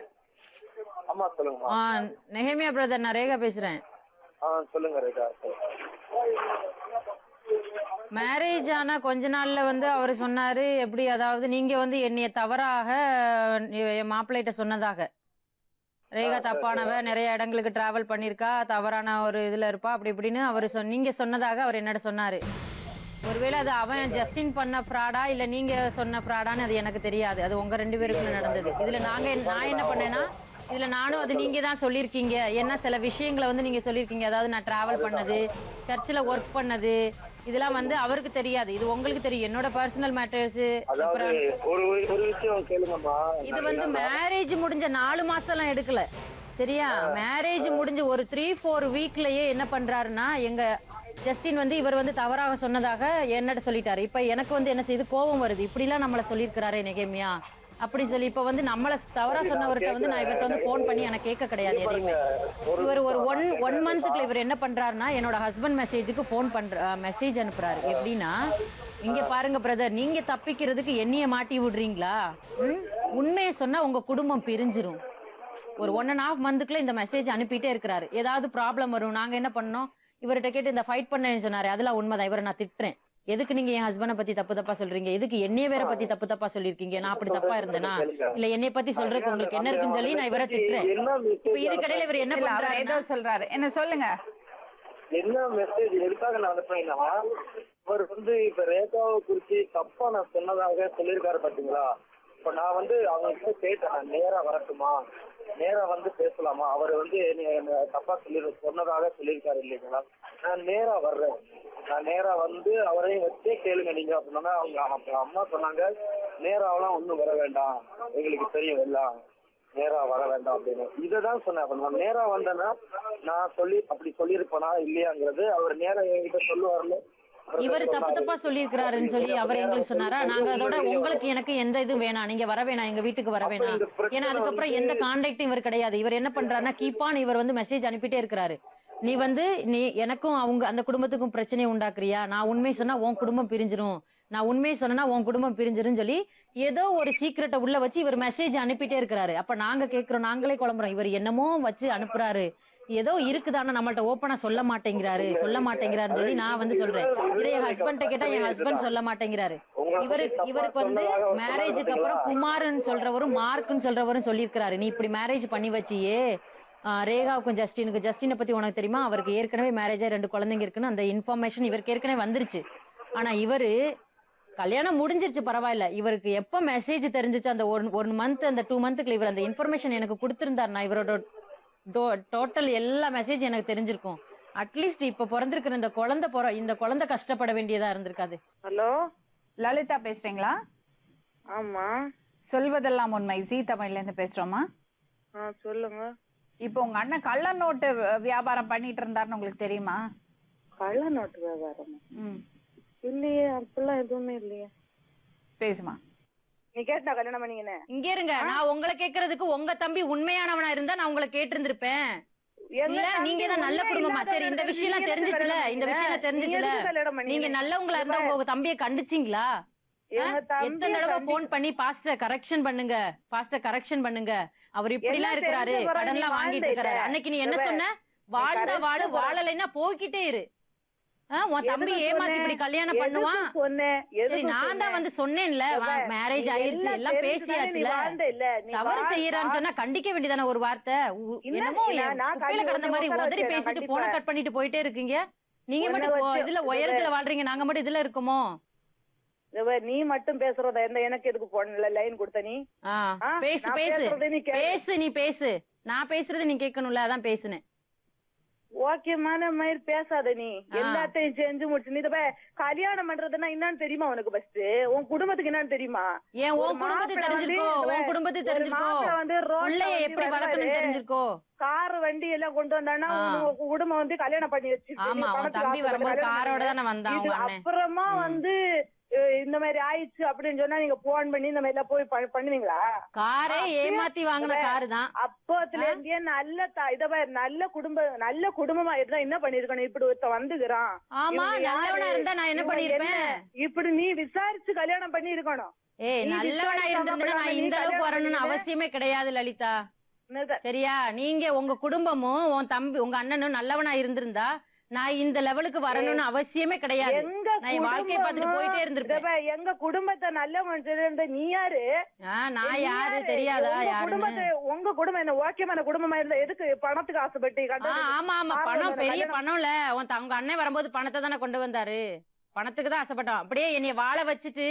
ஆமா சொல்லுங்க. நெஹேமியா பிரதர், நான் ரேகா பேசுறேன். சொல்லுங்க ரேகா. மேரேஜ் ஆனா கொஞ்ச நாள்ல வந்து அவர் சொன்னாரு, எப்படி அதாவது நீங்க வந்து என்னைய தவறாக என் மாப்பிள்ளைகிட்ட சொன்னதாக. ரேகா தப்பானவ, நிறைய இடங்களுக்கு டிராவல் பண்ணியிருக்கா, தவறான ஒரு இதுல இருப்பா, அப்படி இப்படின்னு அவர் நீங்க சொன்னதாக அவர் என்னோட சொன்னாரு. ஒருவேளை அது அவன் ஜஸ்டின் பண்ண ஃப்ராடா இல்ல நீங்க சொன்ன ஃப்ராடான்னு அது எனக்கு தெரியாது. அது உங்க 2 பேருக்குள்ள நடந்தது. இதுல நான் என்ன பண்ணேன்னா, இதுல நானும் அது நீங்க தான் சொல்லியிருக்கீங்க. ஏன்னா சில விஷயங்களை வந்து நீங்க சொல்லியிருக்கீங்க. அதாவது நான் டிராவல் பண்ணது, சர்ச்சில் ஒர்க் பண்ணது, இதெல்லாம் வந்து அவருக்கு தெரியாது. இது உங்களுக்கு தெரியும். என்னோட பர்சனல் மேட்டர்ஸ். அதாவது ஒரு விஷயம் கேளுங்கம்மா. இது வந்து மேரேஜ் முடிஞ்ச 4 மாசம் எல்லாம் எடுக்கல. சரியா? மேரேஜ் முடிஞ்ச ஒரு 3-4 வீக்லயே என்ன பண்றாருன்னா, எங்க ஜஸ்டின் வந்து இவர் வந்து தவறாக சொன்னதாக என்னட்ட சொல்லிட்டாரு. இப்ப எனக்கு வந்து என்ன செய்யுது, கோபம் வருது. இப்படி எல்லாம் நம்மள சொல்லியிருக்கிறாரு நெகேமியா அப்படின்னு சொல்லி. இப்ப வந்து நம்மள தவறா சொன்னவர்கிட்ட வந்து நான் இவர்கிட்ட வந்து போன் பண்ணி எனக்கு கேட்க கிடையாது எதையுமே. இவர் ஒரு ஒன் மந்த்துக்குள்ள இவர் என்ன பண்றாருன்னா, என்னோட ஹஸ்பண்ட் மெசேஜுக்கு போன் மெசேஜ் அனுப்புறாரு. எப்படின்னா, இங்க பாருங்க பிரதர், நீங்க தப்பிக்கிறதுக்கு என்னைய மாட்டி விடுறீங்களா? உண்மையை சொன்னா உங்க குடும்பம் பிரிஞ்சிரும். ஒரு 1.5 மந்த்துக்குள்ள இந்த மெசேஜ் அனுப்பிட்டே இருக்கிறாரு. ஏதாவது ப்ராப்ளம் வரும். நாங்க என்ன பண்ணோம், இவர்கிட்ட கேட்டு இந்த ஃபைட் பண்ணேன்னு சொன்னாரு. அதெல்லாம் உண்மைதான். இவரை நான் திட்டுறேன். எதுக்கு நீங்க என் ஹஸ்பண்ட பத்தி தப்பா சொல்றீங்க? எதுக்கு என்னைய வேற பத்தி தப்பா சொல்லிருக்கீங்க? நான் அப்படி தப்பா இருந்தேனா? இல்ல என்னைய பத்தி சொல்றதுக்கு உங்களுக்கு என்ன இருக்குன்னு சொல்லி நான் இவரை திட்டுறேன். இப்ப இதுக்கடையில இவர் என்ன பண்றாரு, ஏதோ சொல்றாரு. என்ன சொல்லுங்க. என்ன மெசேஜ் எதுக்காக நான் அனுப்புறேன்னா, அவர் வந்து இப்ப ரேகாவை குறிச்சு தப்பா நான் சொன்னதாக சொல்லியிருக்காரு பாத்தீங்களா? இப்ப நான் வந்து அவங்க கிட்ட கேட்டேன், நான் நேரா வரட்டுமா, நேரா வந்து பேசலாமா? அவர் வந்து தப்பா சொன்னதாக சொல்லியிருக்காரு இல்லைங்களா? நான் நேரா வர்றேன். நான் நேரா வந்து அவரையும் வச்சே கேளுங்க நீங்க அப்படின்னா, அவங்க அம்மா சொன்னாங்க, நேராவெல்லாம் ஒன்றும் வர வேண்டாம், எங்களுக்கு தெரியும் எல்லாம், நேரா வர வேண்டாம் அப்படின்னு. இதைதான் சொன்னேன். அப்ப நான் நேரா வந்தேன்னா நான் அப்படி சொல்லியிருப்பேனா இல்லையாங்கிறது அவர் நேரா என்கிட்ட சொல்லுவார்ல. இவர் தப்பா சொல்லியிருக்கிறாருன்னு சொல்லி அவர் எங்களுக்கு சொன்னாரா? நாங்க அதோட உங்களுக்கு எனக்கு எந்த இதுவும் வேணாம், நீங்க வர வேணாம், எங்க வீட்டுக்கு வர வேணாம். ஏன்னா அதுக்கப்புறம் எந்த கான்டாக்டும் இவர் கிடையாது. இவர் என்ன பண்றாருன்னா, கீப்பான் இவர் வந்து மெசேஜ் அனுப்பிட்டே இருக்கிறாரு. நீ எனக்கும் அவங்க அந்த குடும்பத்துக்கும் பிரச்சனையை உண்டாக்குறியா? நான் உண்மை சொன்னா உன் குடும்பம் பிரிஞ்சிரும், நான் உண்மையை சொன்னா உன் குடும்பம் பிரிஞ்சிரும் சொல்லி ஏதோ ஒரு சீக்கிரட்டை உள்ள வச்சு இவர் மெசேஜ் அனுப்பிட்டே இருக்கிறாரு. அப்ப நாங்க கேட்கிறோம், நாங்களே குழம்புறோம், இவர் என்னமோ வச்சு அனுப்புறாரு, ஏதோ இருக்குதான நம்மள்ட்ட ஓப்பனா சொல்ல மாட்டேங்கிறாருன்னு சொல்லி நான் வந்து சொல்றேன். இதை என் ஹஸ்பண்ட கேட்டா என் ஹஸ்பண்ட் சொல்ல மாட்டேங்கிறாரு. இவருக்கு வந்து மேரேஜுக்கு அப்புறம் குமார்ன்னு சொல்றவரும் மார்க்னு சொல்றவரும் சொல்லியிருக்கிறாரு, நீ இப்படி மேரேஜ் பண்ணி வச்சியே ரேகாவுக்கும் ஜஸ்டினை பத்தி உனக்கு தெரியுமா? அவருக்கு ஏற்கனவே மேரேஜ் ஆகி 2 குழந்தைங்க இருக்குன்னு அந்த இன்ஃபர்மேஷன் இவருக்கு ஏற்கனவே வந்துருச்சு. ஆனா இவரு கல்யாணம் முடிஞ்சிருச்சு, பரவாயில்ல. இவருக்கு எப்ப மெசேஜ் தெரிஞ்சிச்சு, அந்த 1 மந்த் அந்த 2 மந்த்துக்குள்ள இவர் அந்த இன்ஃபர்மேஷன் எனக்கு கொடுத்திருந்தாருன்னா இவரோட டோட்டல் எல்லா மெசேஜ் எனக்கு தெரிஞ்சிருக்கும். அட்லீஸ்ட் இப்ப பிறந்திருக்கிற இந்த குழந்தை கஷ்டப்பட வேண்டியதா இருந்திருக்காது. ஹலோ, லலிதா பேசுறீங்களா? ஆமா, சொல்வதெல்லாம் உண்மை ஜீ தமிழ்ல இருந்து பேசுறோமா? சொல்லுங்க. இப்போ உங்க அண்ணன் கள்ள நோட்டு வியாபாரம் பண்ணிட்டு இருந்தாருன்னு உங்களுக்கு தெரியுமா? கள்ள நோட்டு வியாபாரம் இல்லையே, அப்படிலாம் எதுவுமே இல்லையே. பேசுமா. நீ கேட்டா கல்யாணம் பண்ணீங்கன்னு இங்க இருங்க. நான் உங்களை கேக்குறதுக்கு உங்க தம்பி உண்மையானவனா இருந்தா நான் உங்களை கேட்டிருந்திருப்பேன். இல்ல நீங்க தான் நல்ல குடும்பமா? சரி, இந்த விஷயம் எல்லாம் தெரிஞ்சிச்சுல, நீங்க நல்லவங்களா இருந்தா உங்க தம்பியை கண்டிச்சீங்களா? எத்தனை தடவை போன் பண்ணி பாஸ்டர் கரெக்ஷன் பண்ணுங்க, அவர் இப்படி எல்லாம் இருக்கிறாரு, கடன் எல்லாம் வாங்கிட்டு இருக்காரு. அன்னைக்கு நீ என்ன சொன்ன? வாழ்ந்தா வாழு, வாழலைன்னா போய்கிட்டே இரு. உன் தம்பி ஏமாத்தி இப்படி கல்யாணம் பண்ணுவான். சரி, நான் தான் வந்து சொன்னேன்ல, மேரேஜ் ஆயிருச்சு, எல்லாம் பேசியாச்சுல, தவறு செய்யறான்னு சொன்னா கண்டிக்க வேண்டியதான ஒரு வார்த்தை. என்னமோ குப்பையில கடந்த மாதிரி உதறி பேசிட்டு போன கட் பண்ணிட்டு போயிட்டே இருக்கீங்க. நீங்க மட்டும் இதுல உயரத்துல வாழ்றீங்க, நாங்க மட்டும் இதுல இருக்குமோ? நீ மட்டும் பேசுறத எனக்கு எதுக்கு போன லைன் கொடுத்த? நீ பேசு. நான் பேசுறது நீ கேட்கணும்ல, அதான் பேசுனேன். ஓகேமான மயிர் பேசாத. நீ எல்லாத்தையும் செஞ்சு முடிச்சு நீ கல்யாணம் பண்றதுன்னா என்னன்னு தெரியுமா உனக்கு? ஃபர்ஸ்ட் உன் குடும்பத்துக்கு என்னன்னு தெரியுமா? ஏன் உன் குடும்பத்துக்கு தெரிஞ்சிருக்கோ, வந்து எப்படி வளர்க்கணும் தெரிஞ்சிருக்கோ. கார் வண்டி எல்லாம் கொண்டு வந்தானா குடும்பம் வந்து கல்யாணம் பண்ணி வச்சு. ஆமா, தம்பி வரும்போது காரோட தானே வந்தான். அப்புறமா வந்து இந்த மாதிரி ஆயிடுச்சு அப்படின்னு சொன்னா நீங்க போன் பண்ணி இந்த மாதிரி எல்லாம் போய் பண்ணுவீங்களா? காரே ஏமாத்தி வாங்கின காரு தான். அப்போத்துல இருந்தே நல்ல குடும்பமா இருந்தா என்ன பண்ணிருக்கணும்? இப்படி ஒருத்த வந்துக்கிறான், ஆமா நல்லவனா இருந்தா நான் என்ன பண்ணிருப்பேன்? இப்படி நீ விசாரிச்சு கல்யாணம் பண்ணி இருக்கணும். நல்லவனா இருந்திருந்தா நான் இந்த அளவுக்கு வரணும்னு அவசியமே கிடையாது லலிதா. சரியா? நீங்க உங்க குடும்பமும் உன் தம்பி உங்க அண்ணனும் நல்லவனா இருந்திருந்தா நான் இந்த லெவலுக்கு வரணும்னு அவசியமே கிடையாது. எங்க நான் என் வாழ்க்கையை பார்த்துட்டு போயிட்டே இருந்திருப்பேன். எங்க குடும்பத்தை நல்லவங்க நீ யாரு? நான் யாரு தெரியாதா? யாருன்னு உங்க குடும்பம் என்ன ஓகேமான குடும்பமா இருந்தா எதுக்கு பணத்துக்கு ஆசைப்பட்டு? ஆமா ஆமா, பணம் பெரிய பணம்ல. உங்க அண்ணன் வரும்போது பணத்தை தானே கொண்டு வந்தாரு. பணத்துக்கு தான் ஆசைப்பட்டான். அப்படியே என்னைய வாழ வச்சுட்டு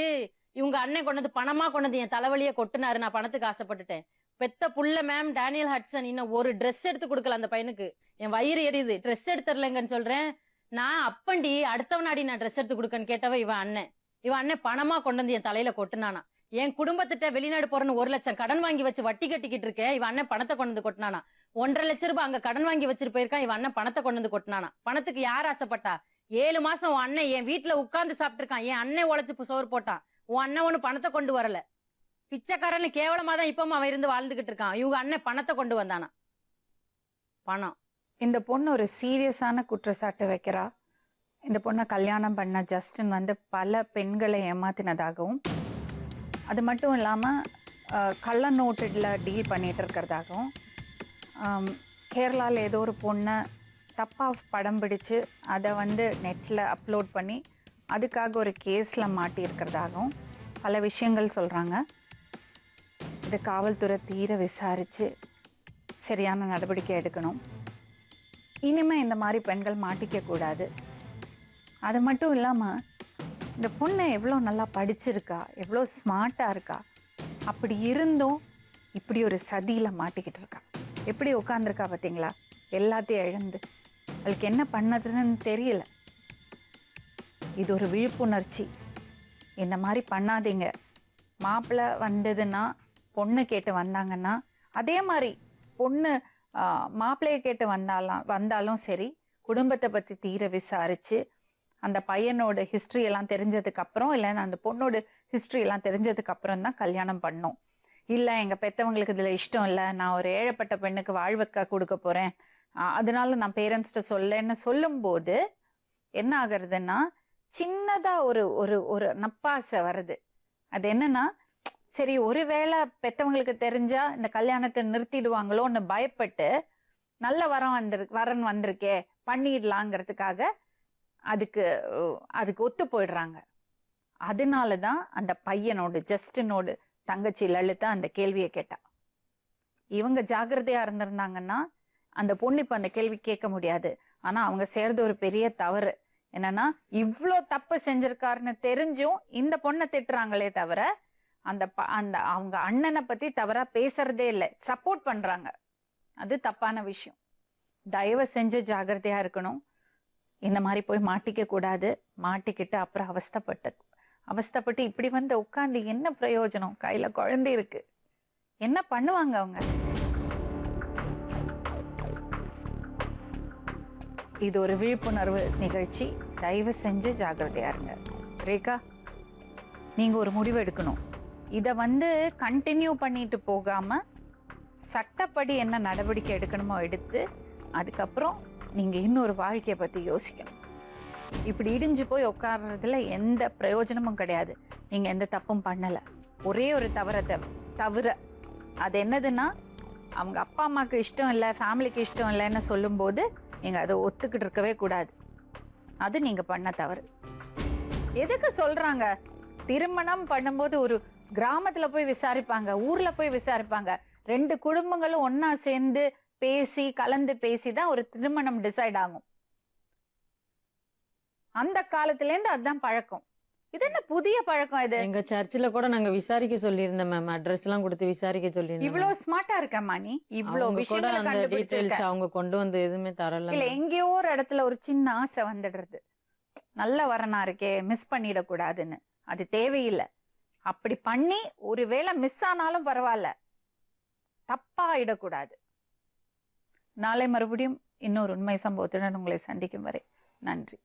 இவங்க அண்ணன் கொண்டது பணமா கொண்டது என் தலைவலிய கொட்டுனாரு. நான் பணத்துக்கு ஆசைப்பட்டுட்டேன். பெத்த புள்ள மேம் டேனியல் ஹட்சன் இன்னும் ஒரு ட்ரெஸ் எடுத்து கொடுக்கல அந்த பையனுக்கு. என் வயிறு எரியுது. ட்ரெஸ் எடுத்துடலங்கன்னு சொல்றேன். நான் அப்பண்டி அடுத்தவனாடி நான் ட்ரெஸ் எடுத்து கொடுக்கன்னு கேட்டவ இவன் அண்ணன் பணமா கொண்டு வந்து என் தலையில கொட்டுனானா. என் குடும்பத்திட்ட வெளிநாடு போறேன்னு 1 லட்சம் கடன் வாங்கி வச்சு வட்டி கட்டிக்கிட்டு இருக்கேன். இவன் அண்ணன் பணத்தை கொண்டு வந்து கொட்டினானா. 1.5 லட்சம் ரூபாய் அங்க கடன் வாங்கி வச்சிட்டு போயிருக்கான். இவன் அண்ணன் பணத்தை கொண்டு வந்து கொட்டினானா. பணத்துக்கு யார் ஆசைப்பட்டா? 7 மாசம் உன் அண்ணன் என் வீட்டுல உட்கார்ந்து சாப்பிட்டு இருக்கான். என் அண்ணன் உழைச்சு சோறு போட்டான். உன் அண்ணன் ஒண்ணு பணத்தை கொண்டு வரல. பிச்சைக்காரன்னு கேவலமா தான் இப்பவும் அவன் இருந்து வாழ்ந்துகிட்டு இருக்கான். இவங்க அண்ணன் பணத்தை கொண்டு வந்தானா. பணம். இந்த பொண்ணு ஒரு சீரியஸான குற்றச்சாட்டு வைக்கிறா. இந்த பொண்ணை கல்யாணம் பண்ண ஜஸ்டின் வந்து பல பெண்களை ஏமாத்தினதாகவும், அது மட்டும் இல்லாமல் கள்ள நோட்டில் டீல் பண்ணிட்டு இருக்கிறதாகவும், கேரளாவில் ஏதோ ஒரு பொண்ணை தப்பாக படம் பிடிச்சு அதை வந்து நெட்டில் அப்லோட் பண்ணி அதுக்காக ஒரு கேஸில் மாட்டியிருக்கிறதாகவும் பல விஷயங்கள் சொல்கிறாங்க. இது காவல்துறை தீர விசாரித்து சரியான நடவடிக்கை எடுக்கணும். இனிமேல் இந்த மாதிரி பெண்கள் மாட்டிக்கக்கூடாது. அது மட்டும் இல்லாமல் இந்த பொண்ணை எவ்வளோ நல்லா படிச்சிருக்கா, எவ்வளோ ஸ்மார்ட்டாக இருக்கா. அப்படி இருந்தும் இப்படி ஒரு சதியில் மாட்டிக்கிட்டு இருக்கா. எப்படி உட்காந்துருக்கா பார்த்தீங்களா? எல்லாத்தையும் இழந்து அவளுக்கு என்ன பண்ணதுன்னு தெரியல. இது ஒரு விழிப்புணர்ச்சி. இந்த மாதிரி பண்ணாதீங்க. மாப்பிள்ளை வந்ததுன்னா, பொண்ணு கேட்டு வந்தாங்கன்னா, அதே மாதிரி பொண்ணு மாப்பிள்ளையை கேட்டு வந்தாலும் சரி, குடும்பத்தை பற்றி தீர விசாரித்து அந்த பையனோட ஹிஸ்ட்ரி எல்லாம் தெரிஞ்சதுக்கு அப்புறம், இல்லைன்னா அந்த பொண்ணோட ஹிஸ்ட்ரி எல்லாம் தெரிஞ்சதுக்கு அப்புறம் தான் கல்யாணம் பண்ணோம். இல்லை எங்கள் பெற்றவங்களுக்கு இதில் இஷ்டம் இல்லை, நான் ஒரு ஏழைப்பட்ட பெண்ணுக்கு வாழ்வுக்கா கொடுக்க போகிறேன், அதனால நான் பேரண்ட்ஸ்கிட்ட சொல்லன்னு சொல்லும்போது என்ன ஆகுறதுன்னா, சின்னதாக ஒரு ஒரு ஒரு நப்பாசை வருது. அது என்னன்னா, சரி ஒருவேளை பெற்றவங்களுக்கு தெரிஞ்சா இந்த கல்யாணத்தை நிறுத்திடுவாங்களோன்னு பயப்பட்டு நல்ல வரன் வந்திருக்கே பண்ணிடலாங்கிறதுக்காக அதுக்கு ஒத்து போயிடுறாங்க. அதனால தான் அந்த பையனோடு ஜஸ்டினோடு தங்கச்சி லலிதா அந்த கேள்வியை கேட்டா. இவங்க ஜாக்கிரதையா இருந்திருந்தாங்கன்னா அந்த பொண்ணு இப்ப அந்த கேள்வி கேட்க முடியாது. ஆனா அவங்க சேர்ந்து ஒரு பெரிய தவறு என்னன்னா, இவ்வளோ தப்பு செஞ்சிருக்காருன்னு தெரிஞ்சும் இந்த பொண்ணை திட்டுறாங்களே தவிர அந்த அவங்க அண்ணனை பத்தி தவறா பேசுறதே இல்லை, சப்போர்ட் பண்றாங்க. அது தப்பான விஷயம். தயவு செஞ்சு ஜாகிரதையா இருக்கணும். இந்த மாதிரி போய் மாட்டிக்க கூடாது. மாட்டிக்கிட்டு அப்புறம் அவஸ்தப்பட்டு இப்படி வந்து உட்காந்து என்ன பிரயோஜனம்? கையில குழந்தை இருக்கு, என்ன பண்ணுவாங்க அவங்க? இது ஒரு விழிப்புணர்வு நிகழ்ச்சி. தயவு செஞ்சு ஜாகிரதையா இருங்க. ரேகா, நீங்க ஒரு முடிவு எடுக்கணும். இதை வந்து கண்டினியூ பண்ணிட்டு போகாம சட்டப்படி என்ன நடவடிக்கை எடுக்கணுமோ எடுத்து அதுக்கப்புறம் நீங்க இன்னொரு வாழ்க்கையை பத்தி யோசிக்கணும். இப்படி இடிஞ்சு போய் உட்கார்றதுல எந்த பிரயோஜனமும் கிடையாது. நீங்க எந்த தப்பும் பண்ணல. ஒரே ஒரு தவிர அது என்னதுன்னா, அவங்க அப்பா அம்மாவுக்கு இஷ்டம் இல்லை, ஃபேமிலிக்கு இஷ்டம் இல்லைன்னு சொல்லும்போது நீங்க அதை ஒத்துக்கிட்டு இருக்கவே கூடாது. அது நீங்க பண்ண தவறு. எதுக்கு சொல்றாங்க, திருமணம் பண்ணும்போது ஒரு கிராமத்துல போய் விசாரிப்பாங்க, ஊர்ல போய் விசாரிப்பாங்க. 2 குடும்பங்களும் ஒன்னா சேர்ந்து பேசி கலந்து பேசி தான் ஒரு திருமணம் டிசைட் ஆகும். அந்த காலத்துல இருந்து அதுதான் பழக்கம். இது என்ன புதிய பழக்கம்? இது எங்க சர்ச்சில் கூட நாங்க விசாரிக்க சொல்லியிருந்தோம் மேம். அட்ரஸ் எல்லாம் கொடுத்து விசாரிக்க சொல்லியிருந்தோம். இவ்வளவு ஸ்மார்ட்டா இருக்கமா நீ? இவ்வளவு விஷயங்களை கண்டுபிடிச்சிருக்க. அவங்க கொண்டு வந்து எதுவுமே தரல. இல்ல எங்கேயோ ஒரு இடத்துல ஒரு சின்ன ஆசை வந்துடுறது, நல்ல வரனா இருக்கே மிஸ் பண்ணிடக்கூடாதுன்னு. அது தேவையில்லை. அப்படி பண்ணி ஒருவேளை மிஸ் ஆனாலும் பரவாயில்ல, தப்பா ஆயிடக்கூடாது. நாளை மறுபடியும் இன்னொரு உண்மை சம்பவத்துடன் உங்களை சந்திக்கும் வரை நன்றி.